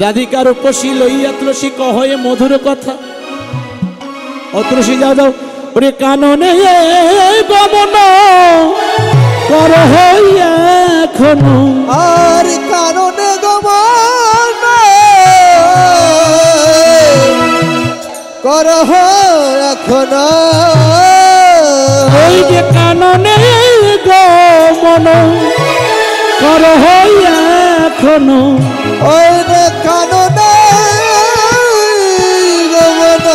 রাধিকার উপসী লইয়া তুলসী কহে মধুর কথা। ও তুলসী যাও যাও, ওরে কাননে গমন কর হইয়া এখনো, আর কারণে গমন করহ এখন, ওই যে কাননে গমন এখনো ওই রে কাননে গমন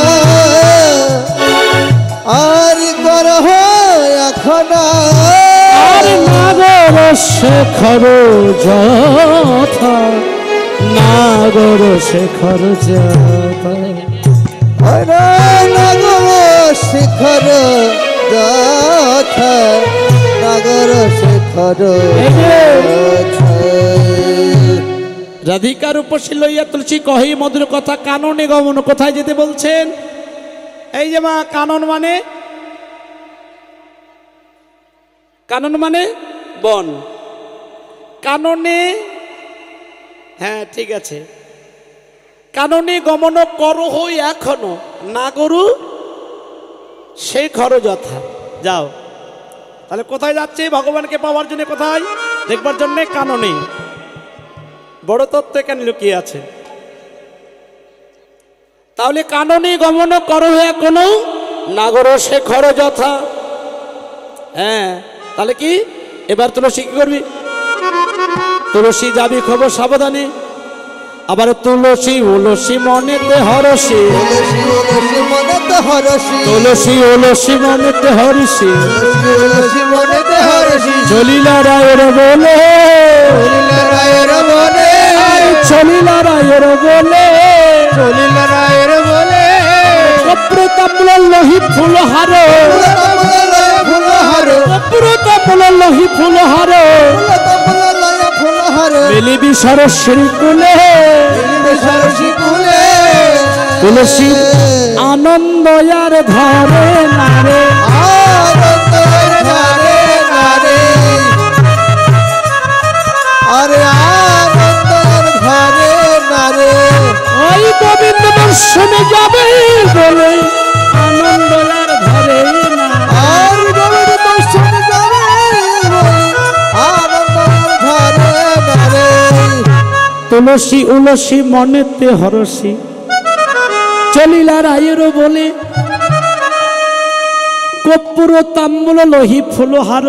আর করহ এখন আর নাগর শেখর যথা নাগর শেখর যথা ওই রে নাগর শিখর যথা নাগর শিখর রাধিকার উপসী লইয়া তুলসী কহি মধুর কথা কাননে গমন। কোথায় যেতে বলছেন? এই যে মা, কানন মানে বন। কাননে, হ্যাঁ ঠিক আছে, কাননে গমন করহ এখনো নাগরু শেখর যথা। যাও তাহলে কোথায় যাচ্ছে? ভগবানকে পাওয়ার জন্য, কোথায় দেখবার জন্য? কাননে। বড় তত্ত্ব এখানে লুকিয়ে আছে। তাহলে কাননে গমন করহ এখনো নাগর শেখর যথা। হ্যাঁ, তাহলে কি এবার তুলসী কি করবি? তুলসী যাবি খবর সাবধানে। আবার তুলসী উলসী মনেতে হরসি, তুলসী মনেতে হরসি, তুলসী উলসী মনেতে হরসি, তুলসী মনেতে হরসি, চলিলা রায়ের বলে, চলিলা রায়ের বলে, চলিলা রায়ের বলে, চলিলা রায়ের বলে, কপ্রতাম্বল লোহি ফুলহার, ফুলহার, কপ্রতাম্বল লোহি ফুলহার, ফুলহার, মিলিবি সরস্বরী কুলে, সরসি কুলে, তুলসী আনন্দয়ার ধরে নারে, আনন্দের ধারে নারে, আরে আনন্দের ধারে নারে, ওই গোবিন্দ দর্শনে যাবে বলে আনন্দয়ার ধরে না। আর গোবিন্দ দর্শন যাবে বলে আনন্দের ধারে নারে, তুলসী উলসী মনেতে হরসি, চলিলা রায়ের বলে, কর্পূর তাম্বুল লোহি ফুলহার,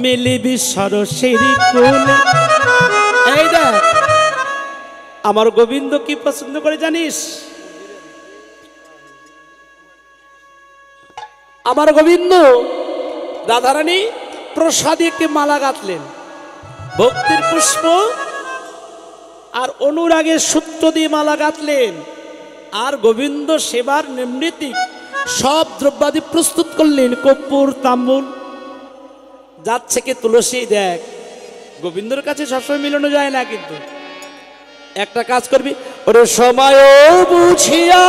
মিলিবি সরস্বরী কোলে। এই দেখ আমার গোবিন্দ কি পছন্দ করে জানিস? আমার গোবিন্দ রাধারানী প্রসাদে একটি মালা গাঁথলেন, ভক্তির পুষ্প আর অনুরাগের সূত্র দিয়ে মালা গাঁথলেন। আর গোবিন্দ সেবার নিম্নীতি সব দ্রব্যাদি প্রস্তুত করলেন, কর্পূর তাম্বুল। যাচ্ছে কি তুলসী, দেখ গোবিন্দর কাছে সবসময় মিলানো যায় না, কিন্তু একটা কাজ করবি, ওরে সময় বুঝিয়া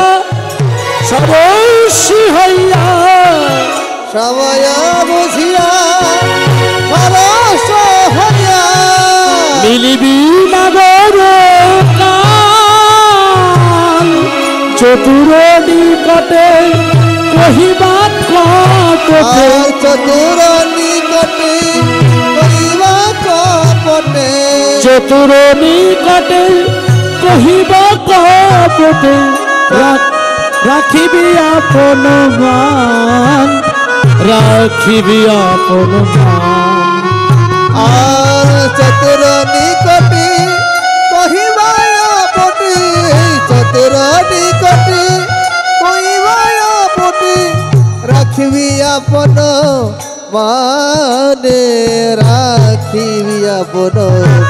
সরস্বী হইয়া, সময় বুঝিয়া সরস হইয়া, মিলিবি নাগর কান, চতুর নিকটে কহিবা কপটে, আর চতুর নিকটে কহিবা কপটে, চতুর নিকটে কহিবা কপটে, রাখিবি আপন মান, রাখিবি আপন মান। আর চতুর নিকটে কহিবা পটে, চতুর নিকটে কহিবা পটে, রাখিবি আপন মানে, রাখিবি আপন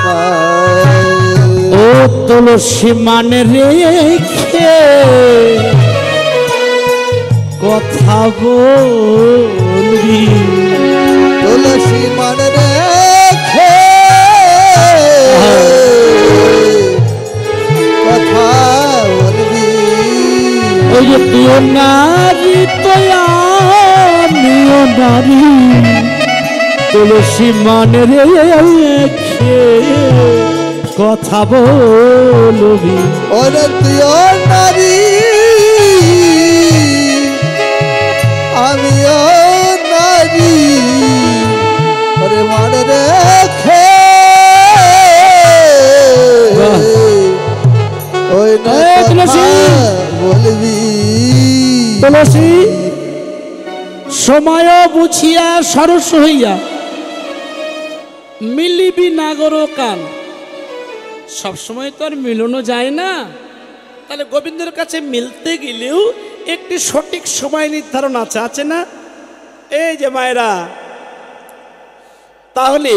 মান। ও তুলসী মানে রেখে কথা বলবি, তুলসী মান রেখে কথা বলবি, ওই যে তুই নারী তুইও নারী, তুলসী মানে রেখে কথা বলবি। ওরে তুইও নারী আমিও নারী, ওরে মান রেখে ওই না তুলসী বলবি, তুলসী সময় বুঝিয়া সরস হইয়া, মিলিবি নাগর কান, সবসময় তো আর মিলনো যায় না। তাহলে গোবিন্দের কাছে মিলতে গেলেও একটি সঠিক সময় নির্ধারণ আছে না? এই যে মায়েরা, তাহলে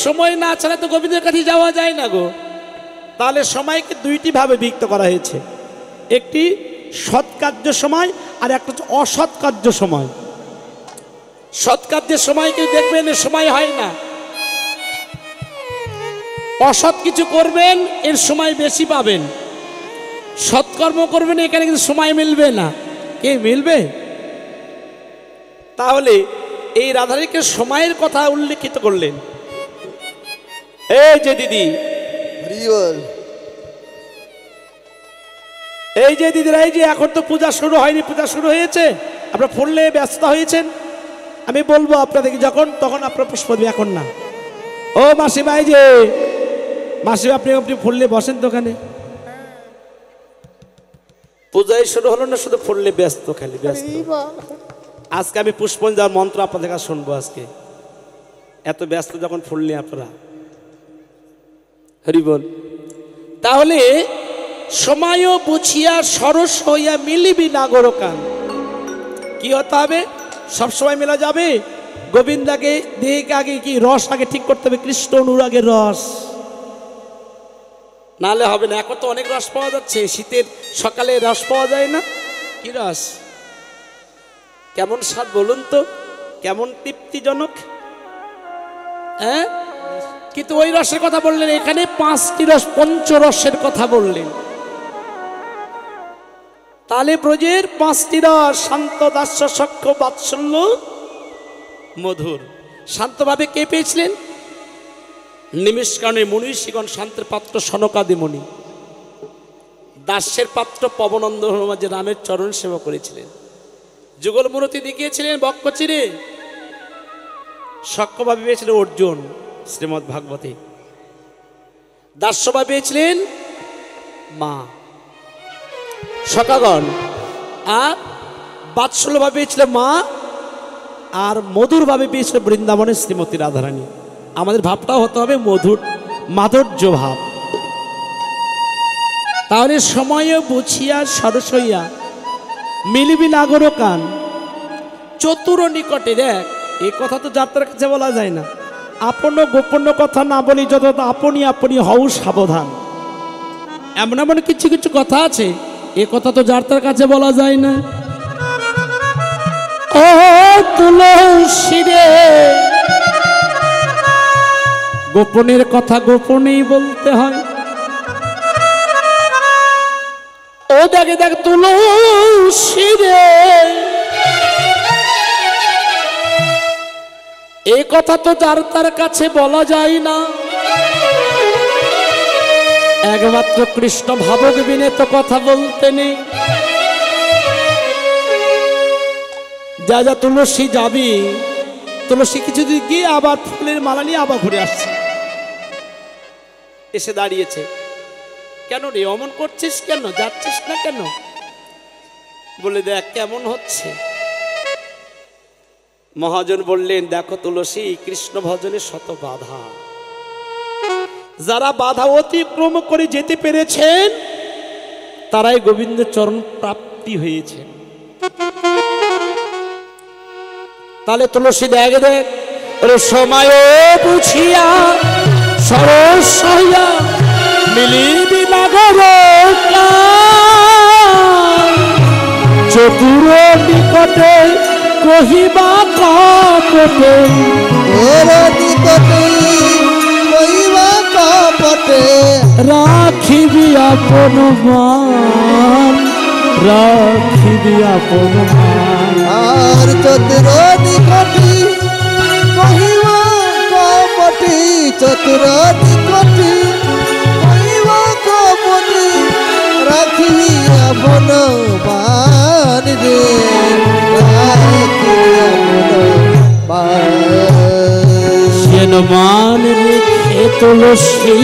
সময় না ছাড়া তো গোবিন্দের কাছে যাওয়া যায় না গো। তাহলে সময়কে দুইটি ভাবে বিভক্ত করা হয়েছে, একটি সৎকার্য সময় আর একটা হচ্ছে অসৎকার্য সময়। সৎকার্যের সময়কে দেখবেন সময় হয় না, অসৎ কিছু করবেন এর সময় বেশি পাবেন, সৎকর্ম করবেন এখানে কিন্তু সময় মিলবে না। কে মিলবে? তাহলে এই রাধারানীকে সময়ের কথা উল্লেখিত করলেন। এই যে দিদি, এই যে দিদিরা, এই যে এখন তো পূজা শুরু হয়নি, পূজা শুরু হয়েছে, আপনারা ফুললে ব্যস্ত হয়েছেন। আমি বলবো আপনাদেরকে যখন তখন আপনার পুষ্প দিবে, এখন না। ও মাসিমা, এই যে মাসিমা, আপনি ফুললে বসেন দোকানে। পূজায় শুরু হলো না, শুধু ফুললে ব্যস্ত, খালি ব্যস্ত। আজকে আমি পুষ্পঞ্জলি মন্ত্র আপনাদের কাছে শুনবো। আজকে এত ব্যস্ত যখন ফুললে আপনারা, হরি বল। তাহলে সময়ও বুঝিয়া সরস হইয়া মিলিবি নাগরকান। কি হতে হবে? সবসময় মেলা যাবে। গোবিন্দাকে দেখে আগে কি রস আগে ঠিক করতে হবে, কৃষ্ণ অনুরাগের রস, নালে হবে না। এখন তো অনেক রস পাওয়া যাচ্ছে, শীতের সকালে রস পাওয়া যায় না? কি রস, কেমন স্বাদ বলুন তো, কেমন তৃপ্তিজনক। হ্যাঁ, কিন্তু ওই রসের কথা বললেন, এখানে 5টি রস, পঞ্চরসের কথা বললেন। তালে ব্রজের 5টি রস, শান্ত, দাস্য, সখ্য, বাৎসল্য, মধুর। শান্তভাবে কে পেয়েছিলেন? নিমিষকারণে মনীষীগণ, শান্তের পাত্র সনকাদি মুনি, দাস্যের পাত্র পবনন্দ হনুমানজি রামের চরণ সেবা করেছিলেন। যুগল মূরতি দেখিয়েছিলেন বক্ষ চিরে। সখ্যভাবে পেয়েছিলেন অর্জুন শ্রীমদ্ ভাগবতে। দাস্যভাবে পেয়েছিলেন মা সখাগণ, আর বাৎসল্যভাবে পেয়েছিলেন মা, আর মধুরভাবে পেয়েছিল বৃন্দাবনের শ্রীমতী রাধারানী। আমাদের ভাবটাও হতে হবে মধুর, মাধুর্য ভাব। তাহলে সময়ে বুঝিয়া সরস হইয়া মিলিবি নাগরকান, চতুর নিকটে। দেখ, এই কথা তো যাত্রার কাছে বলা যায় না। আপন গোপন কথা না বলি, যত আপনি আপনি হও সাবধান। এমন এমন কিছু কিছু কথা আছে, এ কথা তো যাত্রার কাছে বলা যায় না। ও তুলসী রে, গোপনের কথা গোপনেই বলতে হয়। ও দেখে দেখ তুলসী রে, এই কথা তো যার তার কাছে বলা যায় না। একমাত্র কৃষ্ণ ভাবক বিনে তো কথা বলতে নেই। যা যা তুলসী যাবি, তুলসী কিছু দিন গিয়ে আবার ফুলের মালা নিয়ে আবার ঘুরে আসছে, এসে দাঁড়িয়েছে। কেন রে অমন করছিস, কেন যাচ্ছিস না কেন? বলে দেখ কেমন হচ্ছে। মহাজন বললেন, দেখো তুলসী, কৃষ্ণ ভজনের শত বাধা, যারা বাধা অতিক্রম করে যেতে পেরেছেন তারাই গোবিন্দ চরণ প্রাপ্তি হয়েছেন। তাহলে তুলসী দেখ দেখ, ওরে সময় বুঝিয়া সরস হইয়া মিলিবি নাগরকান, চতুর নিকটে কহিবা কপটে, কহিবা কপটে, রাখিবি আপন মান, রাখিবি আপন মান। আর চতুর নিকটে কহিবা কপটে, চতুর নিকটে কহিবা কপটে, রাখিবি আপন মান রে, রাখিবি আপন মান। সেন মান রেখে তুলসী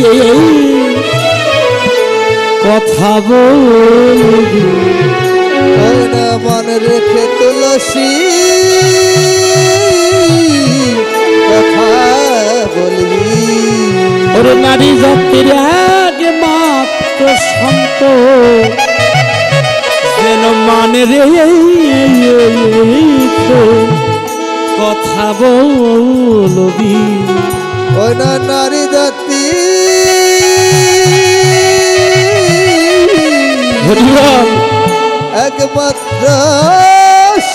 কথা বলবি, মন রেখে তুলসী কথা বলবি। ওরে নারী জাতির এক একমাত্র সন্ত যেন মানে রে কথা বলবি। ওই না নারী জাতি হরিবল একমাত্র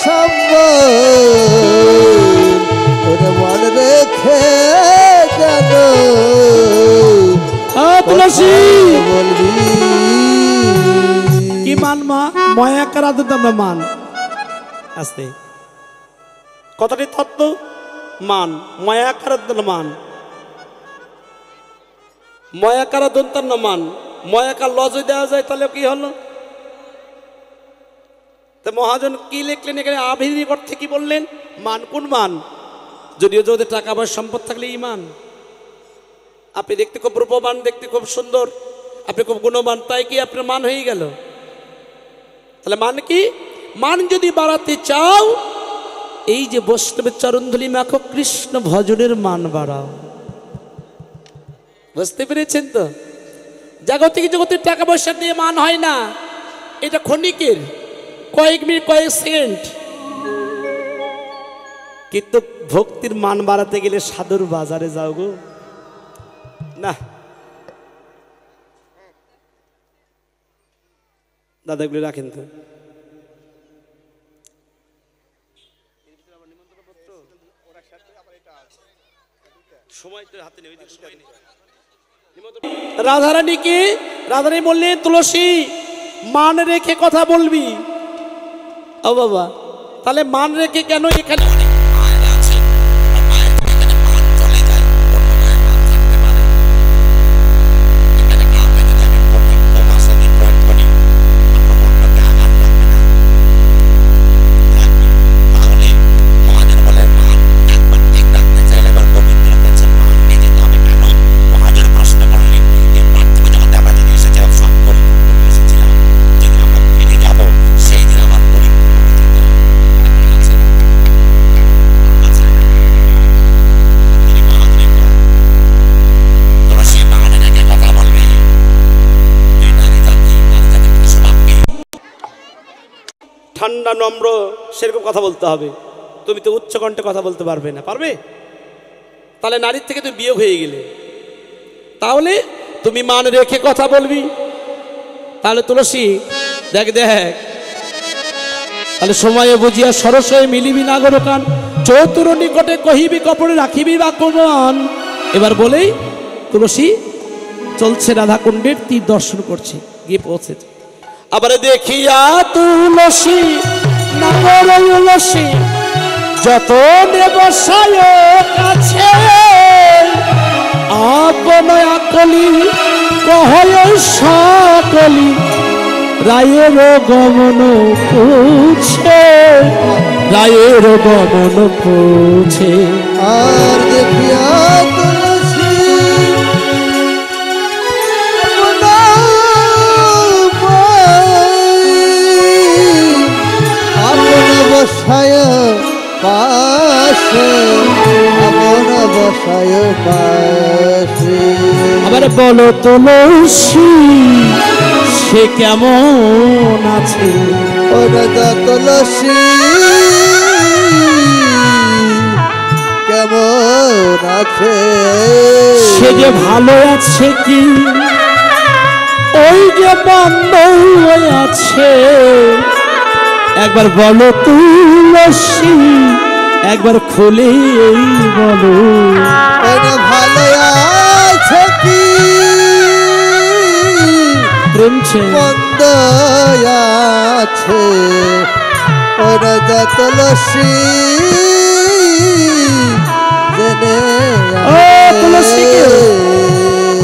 সম্বল ওরে মনে রেখে জানো তুলসী বলবি। কি মান মা ময়া করা দিতাম না মান আস্তে কথাটি তত্ত্ব মান ময়া করা দিতাম মান ময়া করা দন্তার না মান ময়াকার লজে দেওয়া যায় তাহলে কি হলো? তা মহাজন কি লিখলেন এখানে আবির অর্থে কি বললেন? মান কোন মান? যদিও যদি টাকা পয়সা সম্পদ থাকলে ইমান। আপনি দেখতে খুব রূপবান, দেখতে খুব সুন্দর, আপনি খুব গুণবান, তাই কি আপনার মান হয়ে গেল? তাহলে মান কি? মান যদি বাড়াতে চাও এই যে বৈষ্ণবের চরণধুলি মাখো কৃষ্ণ ভজনের মান বাড়াও। বুঝতে পেরেছেন তো? জাগতিক জগতের টাকা পয়সা দিয়ে মান হয় না, এটা ক্ষণিকের, কয়েক মিনিট কয়েক সেকেন্ড। কিন্তু ভক্তির মান বাড়াতে গেলে সাধুর বাজারে যাও গো না। দাদাগুলি রাখেন তো। রাধারানীকে রাধারানী বললেন তুলসী মান রেখে কথা বলবি। ও বাবা, তাহলে মান রেখে কেন এখানে ঠান্ডা নম্র সেরকম কথা বলতে হবে। তুমি তো উচ্চকণ্ঠে কথা বলতে পারবে না, পারবে? তাহলে নারীর থেকে তুমি বিয়োগ হয়ে গেলে, তাহলে তুমি মান রেখে কথা বলবি। তাহলে তুলসী দেখ দেখ, তাহলে সময়ে বুঝিয়া সরস হয়ে মিলিবি নাগর কান, চতুর নিকটে কহিবি কপড়ে রাখিবি বা কোন। এবার বলেই তুলসী চলছে রাধাকুণ্ডের তীর দর্শন করছে, গিয়ে পৌঁছেছে। আবার দেখিয়া তুলসী নাগর উলসী যত দেবসায় কাছে, আপন আকলি কহয় সকলি রায়ের গমন পুছে, রায়ের গমন পুছে। আর দেখিয়া তুলসী আপন বসায় পাশে, আপন বসায় পাশে। আবার বলো তুলসী সে কেমন আছে? ও রাজা তুলসী কেমন আছে? সে যে ভালো আছে কি ওই যে বন্ধ হয়ে আছে, একবার বলো তুলসী, একবার খুলে বলো। ভালো আছে কি প্রেম ছে বন্ধ আছে? ও রাজা তুলসী জেনে ও তুলসী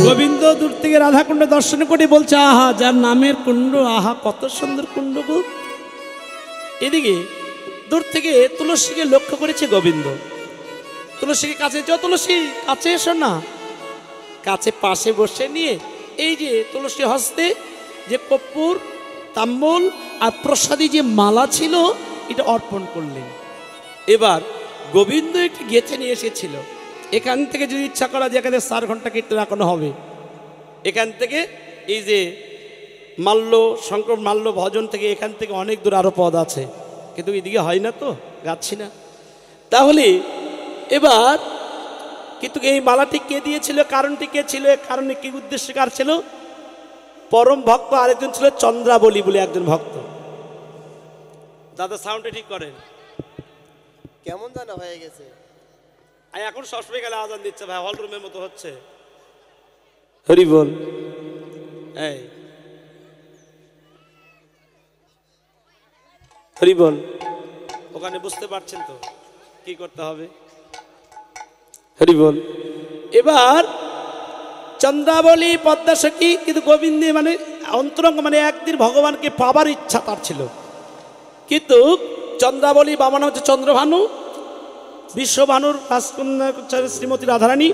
গোবিন্দ দূর থেকে রাধাকুণ্ড দর্শন করে বলছে, আহা যার নামের কুণ্ড, আহা কত সুন্দর কুণ্ড গো। এদিকে দূর থেকে তুলসীকে লক্ষ্য করেছে গোবিন্দ। তুলসীকে কাছে যাও, তুলসী কাছে এসো না। কাছে পাশে বসে নিয়ে এই যে তুলসী হস্তে যে কর্পূর তাম্বুল আর প্রসাদী যে মালা ছিল এটা অর্পণ করলেন। এবার গোবিন্দ একটি গেঁথে নিয়ে এসেছিল, এখান থেকে যদি ইচ্ছা করা যায় এখানে 4 ঘন্টা কীর্তন রাখানো হবে। এখান থেকে এই যে মাল্য শঙ্কর মাল্য ভজন থেকে এখান থেকে অনেক দূর আরও পদ আছে, কিন্তু এদিকে হয় না তো, যাচ্ছি না। তাহলে এবার কিন্তু এই মালাটি কে দিয়েছিল, কারণটি কে ছিল, কারণে কি উদ্দেশ্য কার ছিল? পরম ভক্ত আরেকজন ছিল চন্দ্রাবলী বলে একজন ভক্ত। দাদা সাউন্ডটা ঠিক করেন, কেমন জানা হয়ে গেছে। এখন সবসময় গেলে আজান দিচ্ছে ভাই, হল রুমের মতো হচ্ছে। হরি বল। এই হরি বল, ওখানে বুঝতে পারছেন তো কি করতে হবে? হরি বল। এবার চন্দ্রাবলী পদ্মা সখী কিন্তু গোবিন্দে মানে অন্তরঙ্গ, মানে একদিন ভগবানকে পাবার ইচ্ছা তার ছিল। কিন্তু চন্দ্রাবলী বাবা নাম হচ্ছে চন্দ্রভানু, বিশ্বভানুর রাজকন্যা শ্রীমতী রাধারানী,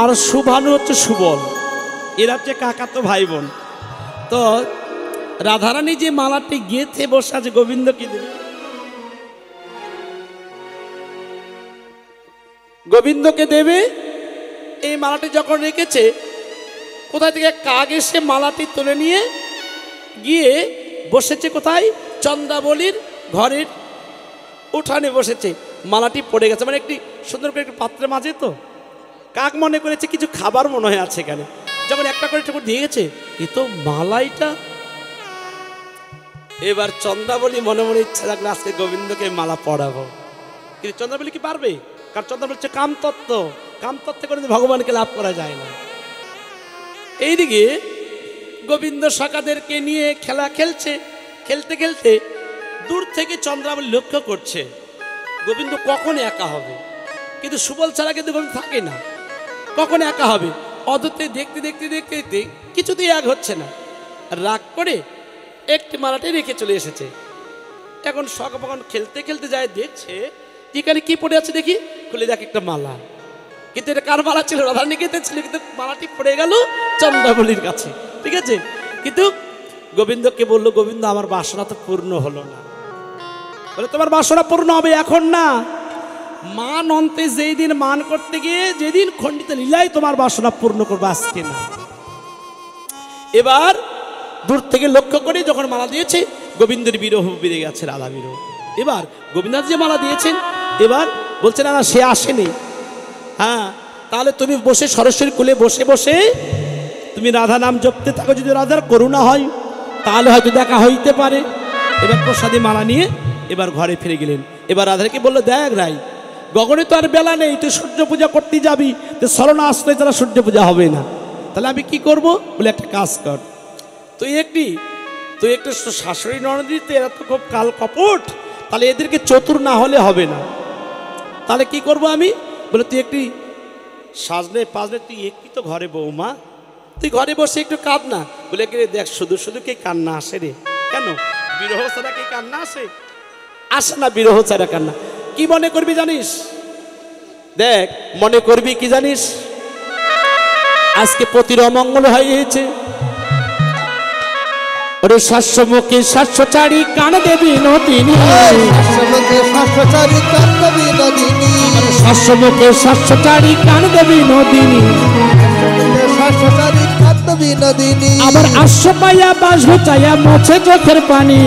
আর সুভানু হচ্ছে সুবল। এরা হচ্ছে কাকাতো ভাই বোন। তো রাধারানী যে মালাটি গেঁথে বসে আছে গোবিন্দকে দেবে, গোবিন্দকে দেবে, এই মালাটি যখন রেখেছে, কোথায় থেকে কাক এসে মালাটি তুলে নিয়ে গিয়ে বসেছে কোথায়? চন্দ্রাবলীর ঘরের উঠানে বসেছে। মালাটি পড়ে গেছে, মানে একটি সুন্দর করে একটি পাত্রের মাঝে। তো কাক মনে করেছে কিছু খাবার মনে হয় আছে এখানে, যখন একটা করে ঠাকুর দিয়েছে, এ তো মালাইটা। এবার চন্দ্রাবলী মনে মনে ইচ্ছা লাগলো আজকে গোবিন্দকে মালা পড়াবো, কিন্তু চন্দ্রাবলী কি পারবে? কারণ চন্দ্রাবলী হচ্ছে কামতত্ত্ব, কামতত্ত্বে করে ভগবানকে লাভ করা যায় না। এইদিকে গোবিন্দ সখাদেরকে নিয়ে খেলা খেলছে, খেলতে খেলতে দূর থেকে চন্দ্রাবলী লক্ষ্য করছে গোবিন্দ কখন একা হবে, কিন্তু সুবল ছাড়া কিন্তু গোবিন্দ থাকে না, কখন একা হবে। অদূরে দেখতে দেখতে দেখতে দেখতে কিছুতেই এক হচ্ছে না, রাগ করে একটি মালাটি রেখে চলে এসেছে। এখন সখন খেলতে খেলতে যায়, দেখছে এখানে কি পড়ে আছে, দেখি খুলে দেখ একটা মালা। কিন্তু এটা কার মালা ছিল? রাধারানী গেঁথেছিল, কিন্তু মালাটি পড়ে গেল চন্দ্রাবলীর কাছে। ঠিক আছে, কিন্তু গোবিন্দকে বললো, গোবিন্দ আমার বাসনা তো পূর্ণ হলো না। বলে তোমার বাসনা পূর্ণ হবে এখন না, মান অন্তে যেই দিন মান করতে গিয়ে যেদিন খণ্ডিত লীলায় তোমার বাসনা পূর্ণ করবে, আজকে না। এবার দূর থেকে লক্ষ্য করে যখন মালা দিয়েছে, গোবিন্দের বিরহ বেড়ে গেছে, রাধা বিরহ। এবার গোবিন্দ যে মালা দিয়েছেন, এবার বলছে না সে আসেনি। হ্যাঁ, তাহলে তুমি বসে সরস্বতী কুলে বসে বসে তুমি রাধা নাম জপতে থাকো, যদি রাধার করুণা হয় তাহলে হয়তো দেখা হইতে পারে। এবার প্রসাদী মালা নিয়ে এবার ঘরে ফিরে গেলেন। এবার রাধাকে বললো, দেখ রাই, গগনে তো আর বেলা নেই, তুই সূর্য পূজা করতে যাবি, তো সরনা আসলে তারা সূর্য পূজা হবে না, তাহলে আমি কি করব? বলে একটা কাজ কর, তুই একটু শাশুড়ি ননদিতে এরা তো খুব কাল কপট, তাহলে এদেরকে চতুর না হলে হবে না। তাহলে কি করব আমি? বলে তুই একটি সাজনে পাজনে, তুই একটি তো ঘরে বৌমা, তুই ঘরে বসে একটু কাঁদ না। বলে দেখ শুধু শুধু কে কান্না আসে রে, কেন বিরহ ছাড়া কে কান্না আসে? আসে না বিরহ ছাড়া কান্না। কি মনে করবি জানিস? দেখ মনে করবি কি জানিস, আজকে পতির অমঙ্গল হয়ে গেছে। ওরে শাশ্বমুখে শাশ্বচারী কান দেবী নদিনী, শাশ্বচারী কান দেবী নদিনী, শাশ্বমুখে শাশ্বচারী কান দেবী নদিনী, শাশ্বচারী কান দেবী নদিনী। আবার আশ্ব পাইয়া বাস ঘুচাইয়া মোছে চোখের পানি,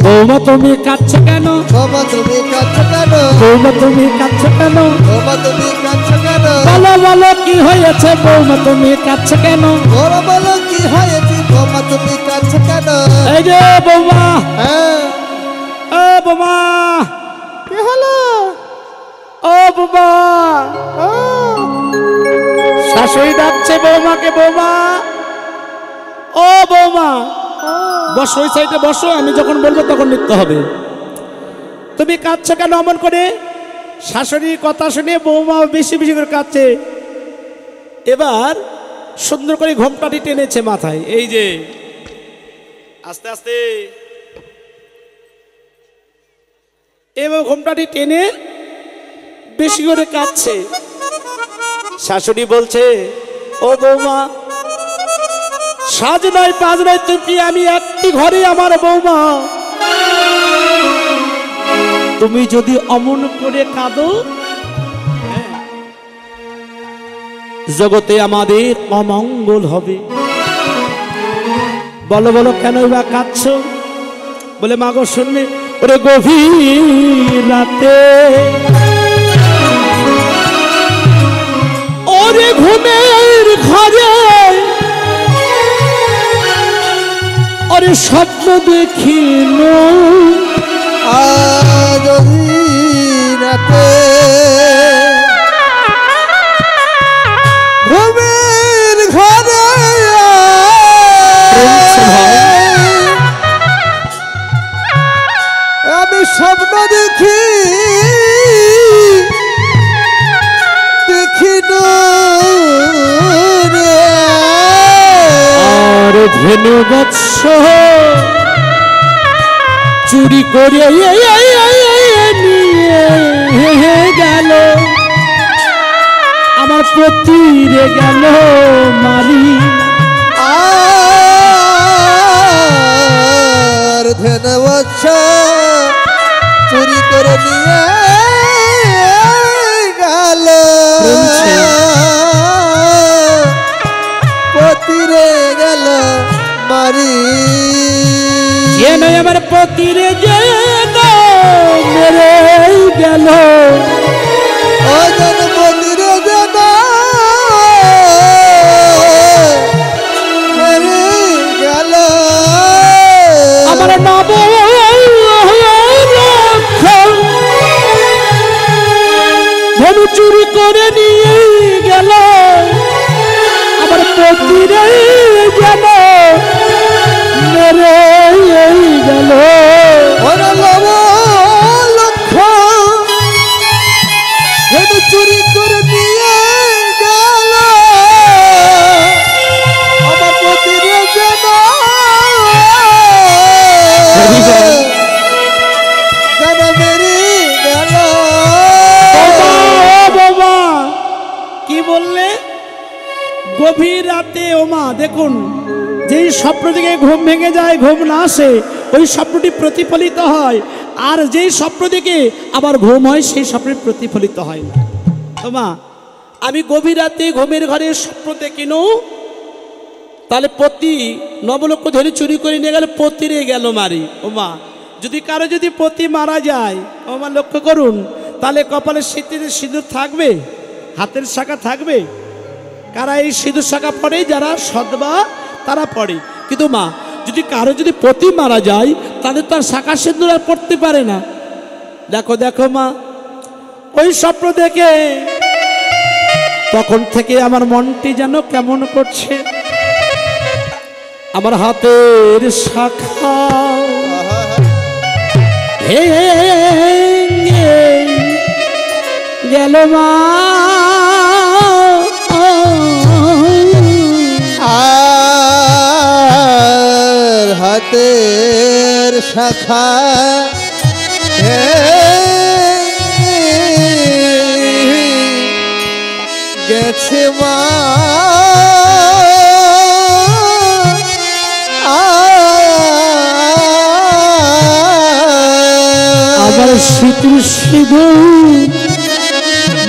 বৌমা তুমি কাঁদছো কেন? বৌমা তুমি কাঁদছো কেন? বৌমা তুমি কাঁদছো কেন? বৌমা তুমি কাঁদছো কেন? বলো বলো কি হয়েছে, বৌমা তুমি কাঁদছো কেন? বলো বলো কি হয়েছে, বৌমা তুমি কাঁদছো কেন? এই যে বৌমা, হ্যাঁ ও বৌমা, কি হলো? ও বৌমা, ও শাশুড়ি ডাকছে বৌমাকে, বৌমা, ও বৌমা, বসো ওই সাইডে বসো, আমি যখন বলবো তখন নিতে হবে। তুমি কাঁদছো কেন অমন করে? শাশুড়ির কথা শুনে বৌমা বেশি বেশি করে কাঁদছে। এবার সুন্দর করে ঘোমটাটি টেনেছে মাথায়, এই যে আস্তে আস্তে এবার ঘোমটাটি টেনে বেশি করে কাঁদছে। শাশুড়ি বলছে, ও বৌমা, সাজ নয় পাঁচ নয়, তুমি আমি একটি ঘরে আমার বৌমা, তুমি যদি অমন করে কাঁদো জগতে আমাদের অমঙ্গল হবে। বলো বলো কেন বা কাঁদছ? বলে মা গো শুনবে, ওরে গভীর রাতে ওরে ঘুমের ঘরে ওরে স্বপ্ন দেখিল আজ রাতে ঘুমের ঘরে আমি স্বপ্ন দেখি আর ধেনু বৎস চুরি করে নিয়ে গেল আমার পতিরে গেল মারি। আর ধেনু বৎস চুরি করে নিয়ে গেল পতিরে গেল মারি। যেন আমার পতিরে যেন মেরে গেল ও যেন পতিরে যেন মেরে গেল আমার নব ধনু চুরি করে নিয়ে গেল আমার পতিরে যেন মেরে গেল। ওরা লব লক্ষ ধনু চুরি করে নিয়ে গেল আমার পতিরে যেন যেন মেরে গেল। বাবা কি বললে? গভীর রাতে ওমা দেখুন, যেই স্বপ্ন থেকে ঘুম ভেঙে যায়, ঘুম না আসে, ওই স্বপ্নটি প্রতিফলিত হয়। আর যেই স্বপ্ন থেকে আবার ঘুম হয়, সেই স্বপ্ন প্রতিফলিত হয় না। ওমা আমি গভীর রাতে ঘুমের ঘরে স্বপ্ন দেখিন, তাহলে পতি নবলক্ষ ধরে চুরি করে নিয়ে গেল, পতিরে গেল মারি। ওমা যদি কারো যদি পতি মারা যায়, ওমা লক্ষ্য করুন, তাহলে কপালে সিঁথিতে সিঁদুর থাকবে, হাতের শাখা থাকবে? কারা এই সিঁদুর শাখা পড়ে? যারা সদবা তারা পড়ে। কিন্তু মা যদি কারো যদি পতি মারা যায়, তাদের তো আর শাখা সিঁদুর আর পড়তে পারে না। দেখো দেখো মা, ওই স্বপ্ন দেখে তখন থেকে আমার মনটি যেন কেমন করছে। আমার হাতের শাখা ভেঙে গেল মা, আর হাতের শাখা গেছে মা। আবার স্মৃতির সিঁদুর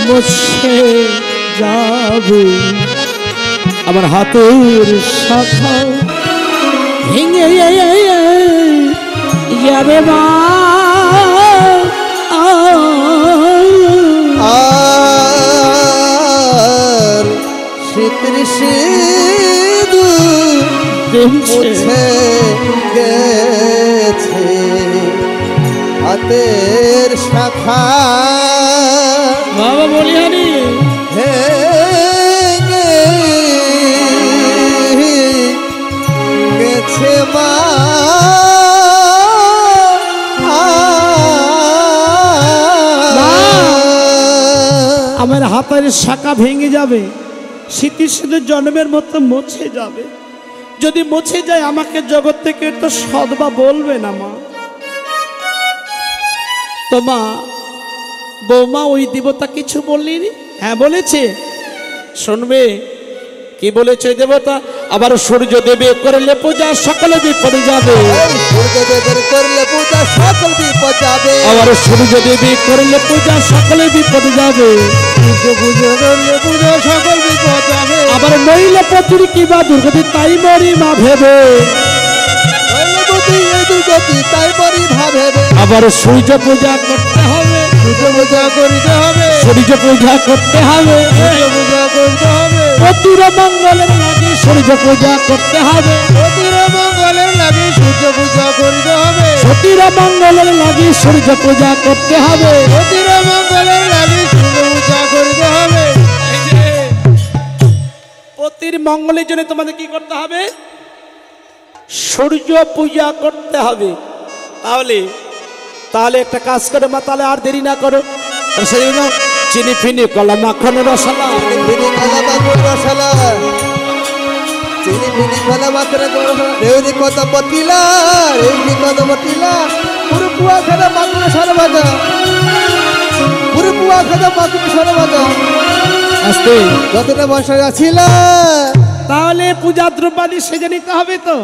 মুছে যাবে, আমার হাতের শাখা ভেঙে যাবে মা। আর শীতের সিঁদুর মুছে গেছে হাতের শাখা বাবা বলি হারি গেছে মা। আমার হাতের শাখা ভেঙে যাবে, স্মৃতির সাথে জন্মের মতো মুছে যাবে। যদি মুছে যায় আমাকে জগৎ থেকে তো সদবা বলবে না মা। তো মা বৌমা ওই দেবতা কিছু বললিনি? হ্যাঁ বলেছে, শুনবে কি বলেছে দেবতা? আবার সূর্য দেবে করলে পূজা সকলে বিপদে যাবে। সূর্যদেবের করলে পূজা সকল বিপদ যাবে। আবার সূর্য দেবে করলে পূজা সকলে বিপদে যাবে। সূর্য পূজা করলে পূজা সকল বিপদ যাবে। আবার নইলে পতির কিবা দুর্গতি তাই মরি মা ভেবে। নইলে বুদ্ধি এই দুর্গতি তাই পরি ভাবেবে। আবার সূর্য পূজা করতে হবে। সূর্য পূজা করতে হবে। সূর্য পূজা করতে হবে। সূর্য পূজা করতে হবে। পতির মঙ্গলের লাগে সূর্য পূজা করতে হবে। অতির মঙ্গলের লাগে সূর্য পূজা করতে হবে। পতির মঙ্গলের লাগে সূর্য পূজা করতে হবে। অতির মঙ্গলের লাগে সূর্য পূজা করতে হবে। পতির মঙ্গলের জন্য তোমাদের কি করতে হবে? সূর্য পূজা করতে হবে। তাহলে তাহলে একটা কাজ করো মা, তাহলে আর দেরি না করো, সেজন্য চিনি ফিনি কলা মাখন রসলা চিনি কলা মাখন রসলা, চিনি ফিনি কলা মাখন রসলা, রেউনি কত বটিলা, রেউনি কত বটিলা, পুরো পুয়া খাদা মাখন সরবাজা, পুরো পুয়া খাদা মাখন সরবাজা। আস্তে যতটা বর্ষা ছিল। তাহলে পূজা দ্রব্যাদি সেজে নিতে হবে তো।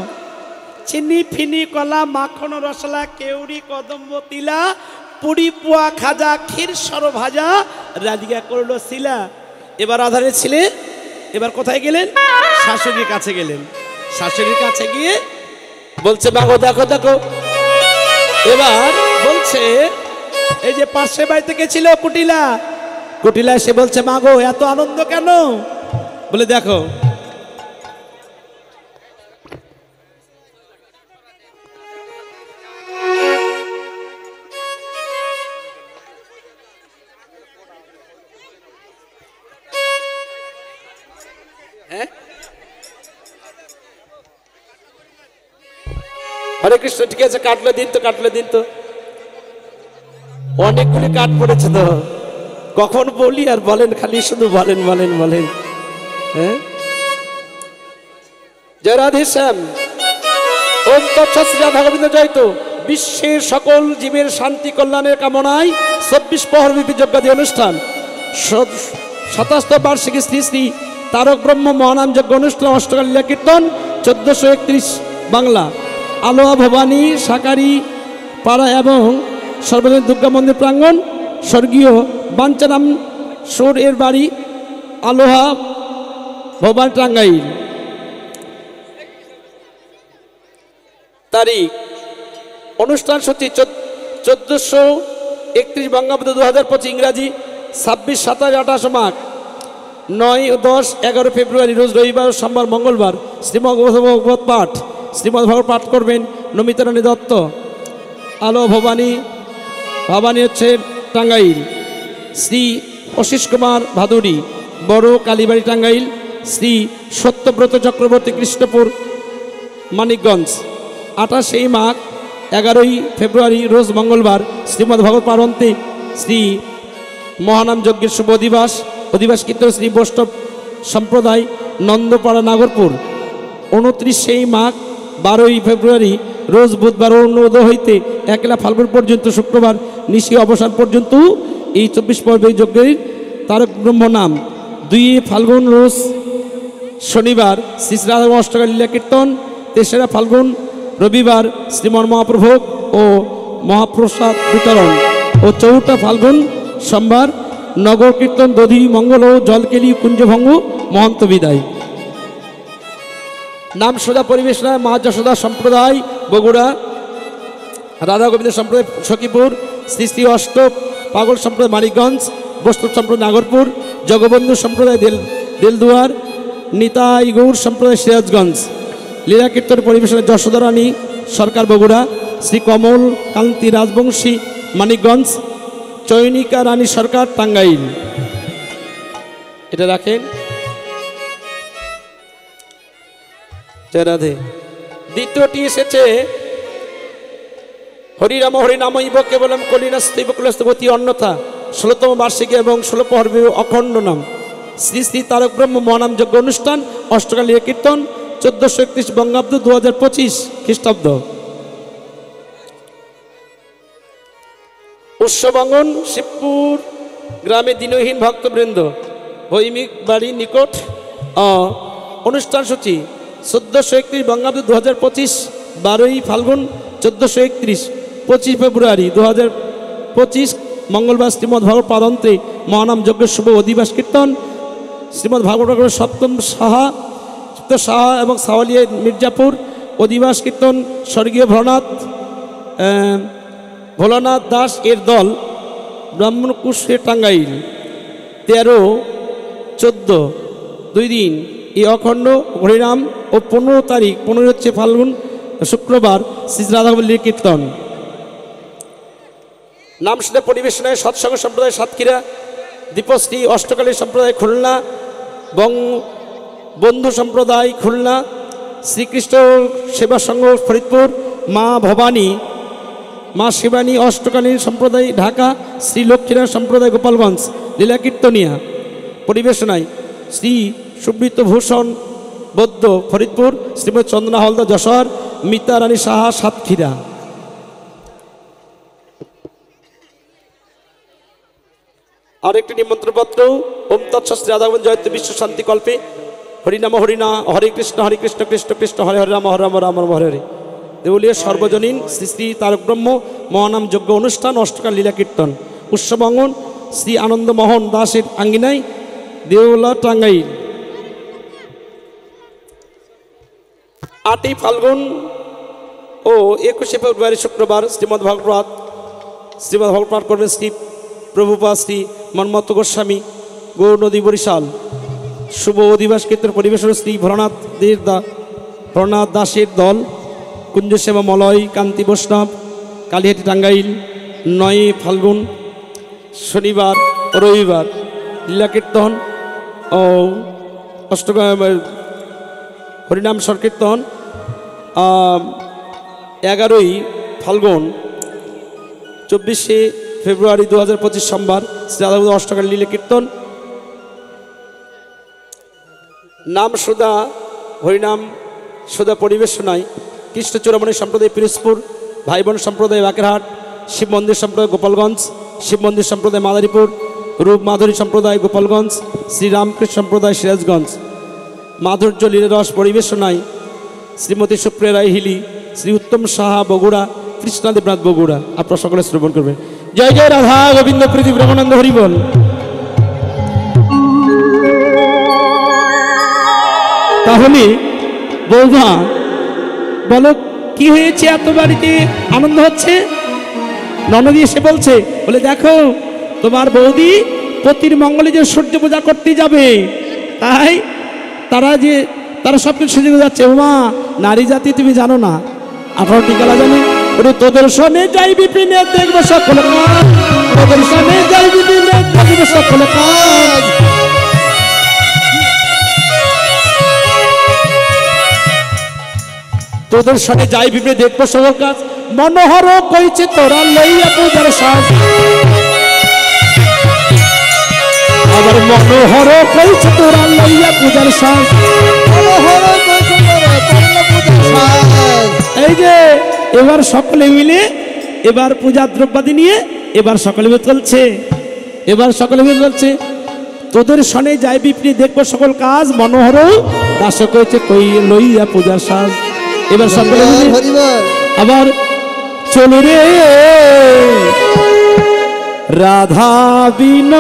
চিনি ফিনি কলা মাখন রসলা কেউরি কদম্ব তিলা পুরি পোয়া খাজা ক্ষীর সর ভাজা রাধিকা করলো শিলা। এবার আধারে ছিলে, এবার কোথায় গেলেন? শাশুড়ির কাছে গেলেন। শাশুড়ির কাছে গিয়ে বলছে মাগো দেখো দেখো। এবার বলছে এই যে পাশে বাড়িতে গেছিল কুটিলা, কুটিলা এসে বলছে মাগো এত আনন্দ কেন? বলে দেখো হরে কৃষ্ণ। ঠিক আছে, কাটলে দিন তো, কাটলে দিন তো। অনেকগুলি কাট পড়েছে তো, কখন বলি আর বলেন, খালি শুধু বলেন বলেন বলেন। হ্যাঁ, জয় রাধে শ্যাম। ওম তৎসৎ শ্রী রাধা গোবিন্দ জয়তো। বিশ্বের সকল জীবের শান্তি কল্যাণের কামনায় ২৪ প্রহরব্যাপী যজ্ঞাদি অনুষ্ঠান ৭৭ বার্ষিকী শ্রী শ্রী তারক ব্রহ্ম মহানাম যজ্ঞ অনুষ্ঠান অষ্টকাল লীলা কীর্তন ১৪৩১ বাংলা আলোয়া ভবানী সাকারি পাড়া এবং সর্বজনীন দুর্গা মন্দির প্রাঙ্গণ স্বর্গীয় বাঞ্চারাম সোর এর বাড়ি আলোহা ভবানী টাঙ্গাইল। তারিখ অনুষ্ঠান সূচি ১৪৩১ বঙ্গাব্দ ২০২৫ ইংরাজি ২৬, ২৭, ২৮ মাঘ ৯, ১০, ১১ ফেব্রুয়ারি রোজ রবিবার সোমবার মঙ্গলবার শ্রীমদ্ভাগবত পাঠ। শ্রীমদ্ভাগবত পাঠ করবেন নমিতা রানী দত্ত। আলো ভবানী, ভবানী হচ্ছে টাঙ্গাইল। শ্রী অশিস কুমার ভাদুরী বড় কালীবাড়ি টাঙ্গাইল। শ্রী সত্যব্রত চক্রবর্তী কৃষ্ণপুর মানিকগঞ্জ। ২৮ মাঘ ১১ ফেব্রুয়ারি রোজ মঙ্গলবার শ্রীমদ্ভাগবত পাঠন্তে শ্রী মহানাম যজ্ঞের শুভ অধিবাস কীর্তন শ্রী বৈষ্ণব সম্প্রদায় নন্দপাড়া নাগরপুর। ২৯ মাঘ ১২ ফেব্রুয়ারি রোজ বুধবার অরুণোদয় হইতে ১ ফাল্গুন পর্যন্ত শুক্রবার নিশি অবসান পর্যন্ত এই ২৪ পর্বের যজ্ঞের তারক ব্রহ্ম নাম। ২ ফাল্গুন রোজ শনিবার শ্রী রাধা অষ্টকাল লীলা কীর্তন। ৩রা ফাল্গুন রবিবার শ্রীমন মহাপ্রভোগ ও মহাপ্রসাদ বিতরণ ও ৪টা ফাল্গুন সোমবার নগর কীর্তন দধি মঙ্গল ও জলকেলি কুঞ্জভঙ্গ মহন্ত বিদায়। নাম সোজা পরিবেশনায় মা যশোদা সম্প্রদায় বগুড়া, রাধা গোবিন্দ সম্প্রদায় সখীপুর, শ্রী শ্রী অষ্টক পাগল সম্প্রদায় মানিকগঞ্জ, বৈষ্ণব সম্প্রদায় নাগরপুর, জগবন্ধু সম্প্রদায় দেলদুয়ার, নিতাই গৌর সম্প্রদায় সিরাজগঞ্জ। লীলা কীর্তন পরিবেশনায় যশোদা রানী সরকার বগুড়া, শ্রী কমল কান্তি রাজবংশী মানিকগঞ্জ, চয়নিকা রানী সরকার টাঙ্গাইল। এটা রাখেন। জয় রাধে। দ্বিতীয়টি এসেছে হরিরাম হরিনামইব কেবলম কলিনাস্তৈব কুলস্তবতী অন্যথা ১৬তম বার্ষিকী এবং ১৬ পর্বে অখণ্ড নাম শ্রী শ্রী তারক ব্রহ্ম মহানাম যজ্ঞ অনুষ্ঠান অষ্টকাল লীলা কীর্তন ১৪৩১ বঙ্গাব্দ ২০২৫ খ্রিস্টাব্দ। উৎসবাঙ্গন শিবপুর গ্রামে দিনহীন ভক্তবৃন্দ ভৈমিক বাড়ি নিকট অনুষ্ঠান সূচি 1431 বঙ্গাব্দ 2025 12ই ফাল্গুন 1431 25 ফেব্রুয়ারি 2025 মঙ্গলবার শ্রীমদ্ ভাগবত পাদন্তে মহানাম যজ্ঞ শুভ অধিবাস কীর্তন শ্রীমদ্ ভাগবত সপ্তম সাহা এবং সাওয়ালিয়া মির্জাপুর অধিবাস কীর্তন স্বর্গীয় ভোলানাথ দাস এর দল ব্রাহ্মণকুশে টাঙ্গাইল 13-14 2 দিন এই অখণ্ড হরিনাম ও 15 তারিখ 15 হচ্ছে ফাল্গুন শুক্রবার শ্রী রাধাবল্লীর কীর্তন নাম সাথে পরিবেশনায় সৎসঙ্গ সম্প্রদায় সাতক্ষীরা দীপশ্রী অষ্টকালী সম্প্রদায় খুলনা বন্ধু সম্প্রদায় খুলনা শ্রীকৃষ্ণ সেবা সংঘ ফরিদপুর মা ভবানী মা শিবানী অষ্টকালী সম্প্রদায় ঢাকা শ্রী লক্ষ্মীনারায়ণ সম্প্রদায় গোপালগঞ্জ লীলা কীর্তনিয়া পরিবেশনায় শ্রী সুব্রত ভূষণ বৌদ্ধ ফরিদপুর শ্রীমতী চন্দনা হলদা যশোর মিতা রানী সাহা সাতক্ষীরা। আর একটি নিমন্ত্রণপত্র ওম তৎসৎ রাধাগোবিন্দ জয়তে বিশ্ব শান্তি কল্পে হরিনাম হরিনা হরে কৃষ্ণ কৃষ্ণ কৃষ্ণ হরে হরে রাম রাম রাম হরে হরে দেউলিয়া সর্বজনীন শ্রী শ্রী তারক ব্রহ্ম মহানাম যজ্ঞ অনুষ্ঠান অষ্টকাল লীলা কীর্তন উৎসবাঙ্গন শ্রী আনন্দমোহন দাসের আঙ্গিনায় দেউলা টাঙ্গাইল 8ই ফাল্গুন ও 21শে ফেব্রুয়ারি শুক্রবার শ্রীমদ্ ভাগবত পাঠ করবেন শ্রী প্রভুপা শ্রী মন্মথ গোস্বামী গৌর নদী বরিশাল শুভ অধিবাস কীর্তন পরিবেশন শ্রী ভরনাথ দাসের দল কুঞ্জ সেবা মলয় কান্তি বৈষ্ণব কালীহাটি টাঙ্গাইল 9 ফাল্গুন শনিবার ও রবিবার লীলা কীর্তন ও হরিনাম সংকীর্তন 11ই ফাল্গুন 24শে ফেব্রুয়ারি 2025 সোমবার শ্রী রাধাগোবিন্দ অষ্টকাল লীলা কীর্তন নাম সুধা হরিনাম সুধা পরিবেশনায় কৃষ্ণ চূড়ামণি সম্প্রদায় পিরোজপুর ভাই বোন সম্প্রদায় বাকেরহাট শিব মন্দির সম্প্রদায় গোপালগঞ্জ শিব মন্দির সম্প্রদায় মাদারীপুর রূপ মাধুরী সম্প্রদায় গোপালগঞ্জ শ্রীরামকৃষ্ণ সম্প্রদায় সিরাজগঞ্জ মাধুর্য লীলারস পরিবেশনায় শ্রীমতী সুপ্রিয়া রায় হিলি শ্রী উত্তম সাহা বগুড়া কৃষ্ণা দেবনাথ বগুড়া আপনারা সকলে শ্রবণ করবেন। জয় জয় রাধা গোবিন্দ প্রীতি ব্রহ্মানন্দ হরিবল। তাহলে বৌমা বলো কি হয়েছে এত বাড়িতে আনন্দ হচ্ছে? ননদি এসে বলছে বলে দেখো তোমার বৌদি প্রতির মঙ্গলে যে সূর্য পূজা করতে যাবে তাই তারা সব কিছু সুযোগ যাচ্ছে। ওমা নারী জাতি তুমি জানো না 18টি খেলা জানো তোদের সনে যাই বিপিনে দেখবো সকল কাজ তোদের সনে যাই বিপিনে দেখবো সকল কাজ তোদের সনে যাই বিপিনে দেখবো সকল কাজ মনোহর কইছে তোরা লইয়া পূজার সাজ আবার মনোহর কইছে তোরা লইয়া পূজার সাজ এই যে এবার সকলে মিলে এবার পূজার দ্রব্যাদি নিয়ে এবার সকলে মিলে চলছে তোদের সনে যাই বিপিনে দেখবো সকল কাজ মনোহর দাস কইছে কই লইয়া পূজার সাজ এবার সকলে মিলে আবার চলে রে রাধা বিন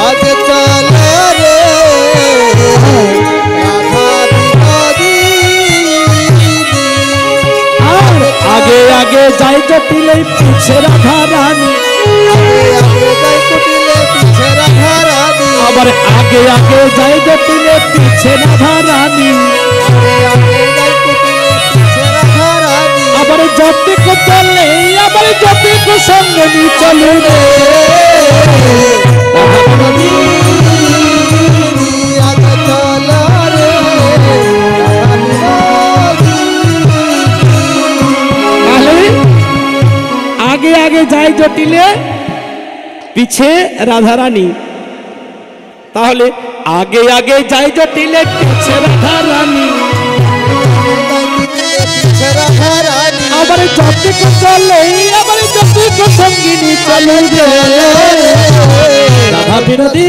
আজ চলে রে আগে আগে যাই জটিলে পিছে রাধা রানী আবার আগে আগে যাই জটিলে পিছে রাধা রানী আবার যতে কো চলে আবার যতে কো সঙ্গে নি চলে রে आगे आगे जाए जटिले पीछे राधा रानी ताहले आगे आगे जाए जटिले पीछे राधा रानी आबारे जति को चले आबारे जति को संगिनी चले रे राधा बिनोदी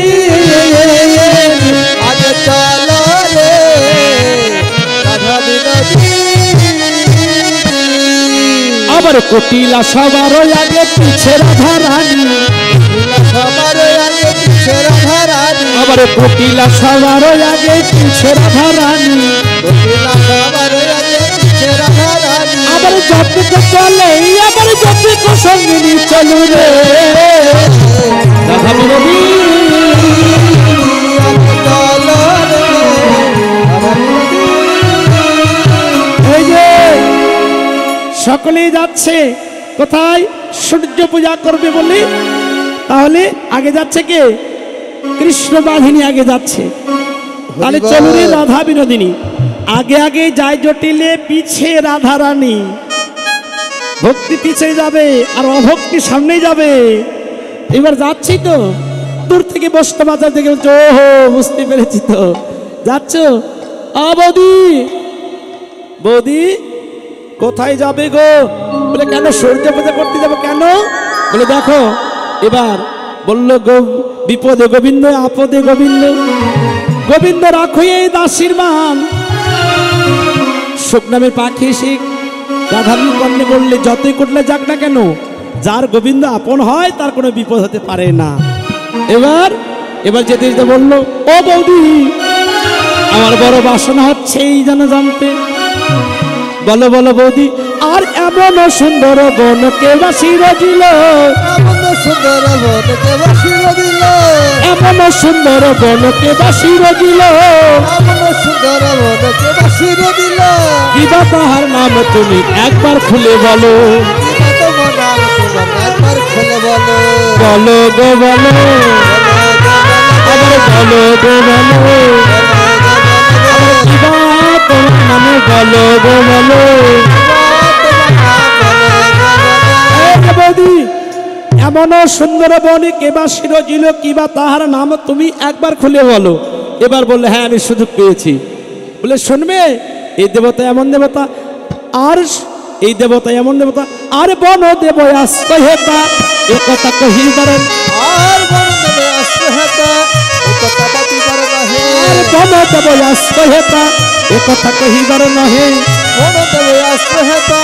আবার কুটিলা সবার আগে পিছে রাধা রানী, সবার আগে পিছে রাধা রানী, আবার কুটিলা সবার আগে পিছে রাধা রানী, সবার আগে পিছে রাধা রানী, আবার যতটুকু চলে আবার যতটুকু সঙ্গিনী চলু রে রাধা বিনোদী। এই যে সকলেই যাচ্ছে কোথায়? সূর্য পূজা করবে বলে। তাহলে আগে যাচ্ছে কে? কৃষ্ণ বাহিনী আগে যাচ্ছে। তাহলে চলু রে রাধা বিনোদিনী। আগে আগে যায় জটিলে, পিছে রাধা রানী। ভক্তি পিছে যাবে আর অভক্তি সামনে যাবে। এবার যাচ্ছি তো, দূর থেকে বসতে বাজার থেকে বলছো, ওহো বুঝতে পেরেছি তো, যাচ্ছ? বৌদি, বৌদি কোথায় যাবে গো? বলে কেন? সূর্য পূজা করতে যাবো। কেন? বলে দেখো এবার বললো বিপদে গোবিন্দ, আপদে গোবিন্দ, গোবিন্দ রাখো এই দাসীর মান। শোক নামের পাখি শিখ রাধারণ কর্ণে বললে যতই করলে যাক না কেন, যার গোবিন্দ আপন হয় তার কোনো বিপদ হতে পারে না। এবার এবার যেতে যেতে বললো, ও বৌদি আমার বড় বাসনা হচ্ছে এই যেন জানতে। বলো বলো বৌদি। আর এমন সুন্দর বনকে বাসি রজিল, এমন সুন্দর বনকে বাসি রজিল, এমন সুন্দর বনকে বাসি রজিল, এমন সুন্দর বনকে বাসি রজিল, কিবা তাহার নাম তুমি একবার খুলে বলো। তোমার নাম তোমার একবার খুলে বলো। বলো গো বলো, আবার বলো গো বলো, কিবা তোমার নামে বলো গো বলো। বৌদি এমন সুন্দর বনে কেবা শিরজিল, কিবা তাহার নাম তুমি একবার খুলে বলো। এবার বললে হ্যাঁ আমি সুযোগ পেয়েছি। বলে শুনবে, এই দেবতা এমন দেবতা, আর এই দেবতা এমন দেবতা, আর বন দেব আশ্রয়তা এ কথা কহিবার, আর বন দেবে আশ্রয়তা এ কথা বাতিবার নহে, আর বন দেব আশ্রয়তা এ কথা কহিবার নহে, বন দেবে আশ্রয়তা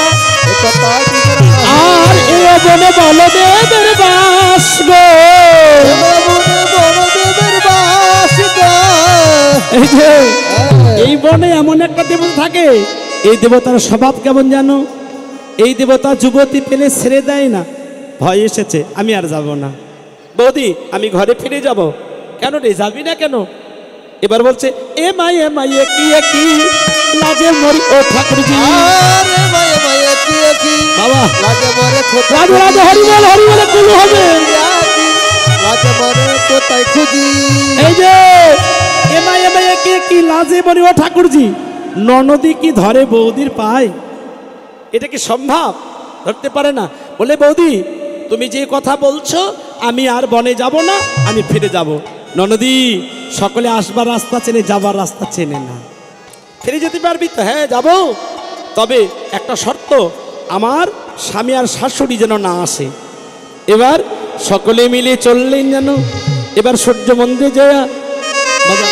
এ কথা বাতিবার নহে, আর এ বনে বলদেবের বাস গো। বনদেবের বাস গো। এই যে এই বনে এমন একটা দেবতা থাকে, এই দেবতার স্বভাব কেমন জানো? এই দেবতা যুবতী পেলে ছেড়ে দেয় না। ভয় এসেছে, আমি আর যাব না। বৌদি আমি ঘরে ফিরে যাব। কেন রে, যাবি না কেন? এবার বলছে এ মায়ে মায়ে কি কি লাজে মরি ও ঠাকুরজি। আরে মায়ে মায়ে কি বাবা লাগে মরে রাজু রাজু হরি বলে কুলু হবে। লাগে মরে কোথায় খুঁজি। এই যে এ মায়ে মায়ে কি লাজে মরি ও ঠাকুরজি। ননদি কি ধরে বৌদির পায়? এটা কি সম্ভব? ধরতে পারে না। বলে বৌদি তুমি যে কথা বলছো, আমি আর বনে যাব না, আমি ফিরে যাব। ননদি সকলে আসবার রাস্তা চেনে, যাবার রাস্তা চেনে না। ফিরে যেতে পারবি তো? হ্যাঁ যাব, তবে একটা শর্ত, আমার স্বামী আর শাশুড়ি যেন না আসে। এবার সকলে মিলে চললেন যেন। এবার সূর্য মন্দিরে যায় বাবা,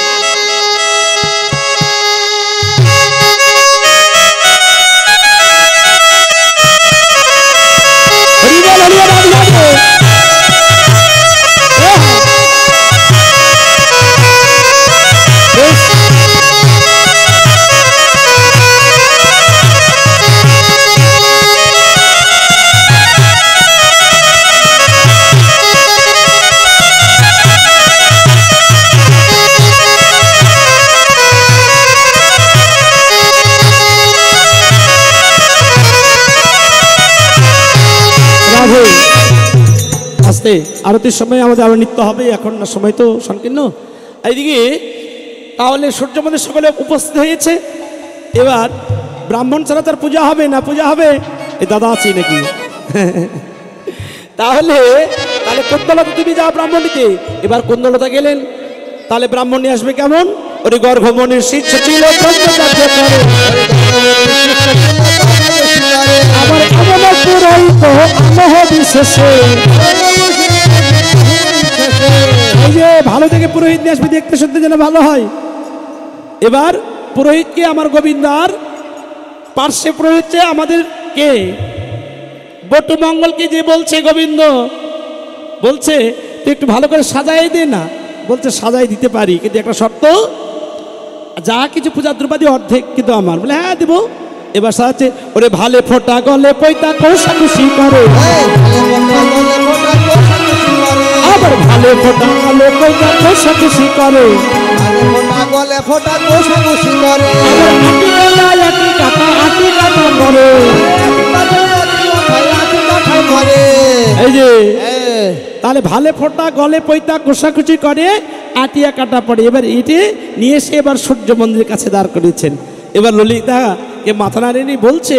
আস্তে আরতির সময় আমাদের আরো নৃত্য হবে, এখন না সময় তো সংকীর্ণ। এইদিকে তাহলে সূর্য মন্দির সকলে উপস্থিত হয়েছে। এবার ব্রাহ্মণ ছাড়া তার পূজা হবে না। পূজা হবে এই দাদা আছি নাকি? তাহলে তাহলে কুন্দলতা তুমি যাও ব্রাহ্মণ নিতে। এবার কুন্দলতা গেলেন, তাহলে ব্রাহ্মণ নিয়ে আসবে কেমন? ওরে গর্ভমণির শীর্ষ ছিল ব্রহ্মচার্য করে, আবার এমন পুরোহিত আনহ বিশেষে। এই যে ভালো থেকে পুরোহিত নিয়ে আসবে, দেখতে শুনতে যেন ভালো হয়। এবার পুরোহিতকে আমার গোবিন্দ, আর পার্শ্বে পুরোহিত আমাদের কে? বটু মঙ্গলকে যে বলছে গোবিন্দ বলছে তুই একটু ভালো করে সাজাই দে না। বলছে সাজাই দিতে পারি, কিন্তু একটা শর্ত, যা কিছু পূজা দ্রব্যাদি অর্ধেক কিন্তু আমার। বলে হ্যাঁ দেবো। এবার সাজাচ্ছে, ওরে ভালে ফোটা গলে পৈতা কোষাকুষি করে, আবার ভালে ফোটা গলে পৈতা কোষাকুষি করে, গলে ফোটা কোষাকুষি করে, আবার আটি গলায় আটি কাটা করে। এই যে তাহলে ভালে ফোটা গলে পৈতা কোষাকুষি করে, আটিয়া কাটা পড়ে। এবার এটি নিয়ে এসে এবার সূর্য মন্দিরের কাছে দাঁড় করেছেন। এবার ললিতা কে মাথা নাড়িয়ে বলছে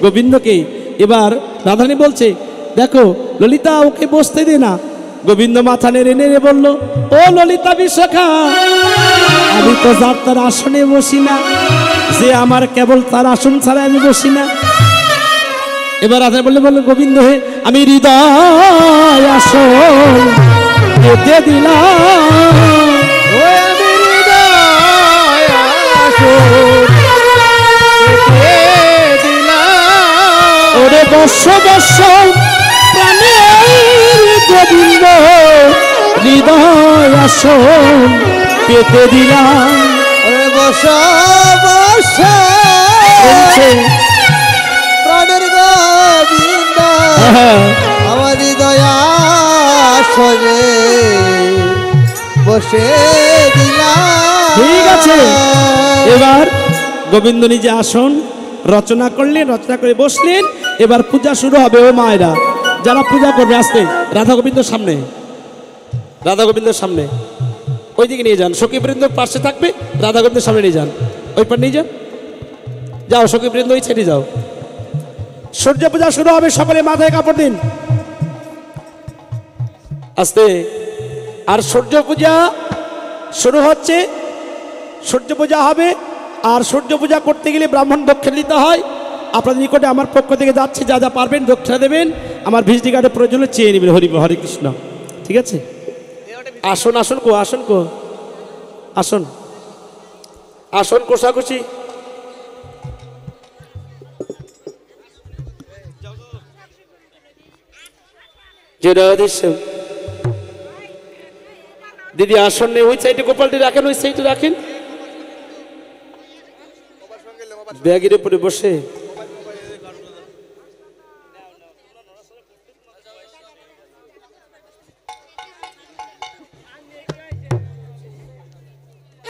গোবিন্দকে, এবার রাধারানী বলছে দেখো ললিতা ওকে বসতে দে না। গোবিন্দ মাথা নেড়ে নেড়ে বলল, ও ললিতা বিশাখা, আমি তো যার তার আসনে বসি না, যে আমার কেবল তার আসন ছাড়া আমি বসি না। এবার রাধা বললে গোবিন্দ হে, আমি হৃদয় আসন পেতে দিলাম, ওরে বর্ষ বর্ষ প্রাণের গোবিন্দ হৃদয় আসন পেতে দিলাম। ওরে বর্ষ বর্ষ প্রাণের গোবিন্দ আমার হৃদয় আসনে বসে দিলাম। ঠিক আছে, এবার গোবিন্দ নিজে আসন রচনা করলেন, রচনা করে বসলেন। এবার পূজা শুরু হবে। ও মায়েরা যারা পূজা করবে আসতে রাধা গোবিন্দর সামনে, রাধা গোবিন্দর সামনে ওইদিকে নিয়ে যান। সখী বৃন্দ পাশে থাকবে, রাধা গোবিন্দের সামনে নিয়ে যান, ওই পার নিয়ে যান। যাও সখী বৃন্দ ওই ছেড়ে যাও। সূর্য পূজা শুরু হবে, সকলে মাথায় কাপড় দিন আস্তে। আর সূর্য পূজা শুরু হচ্ছে, সূর্য পূজা হবে। আর সূর্য পূজা করতে গেলে ব্রাহ্মণ দক্ষিণা দিতে হয়। আপনাদের নিকটে আমার পক্ষ থেকে যাচ্ছে, যা যা পারবেন দক্ষিণা দেবেন। আমার ভিজিটি কার্ডের প্রয়োজনে চেয়ে নেবেন। হরে কৃষ্ণ। ঠিক আছে, আসুন আসুন কো, আসুন কো, আসুন আসুন কোষাকুষি। দিদি আসন নেই, ওই সাইডে গোপালটি রাখেন, ওই সাইডে রাখেন, ব্যাগের উপরে বসে।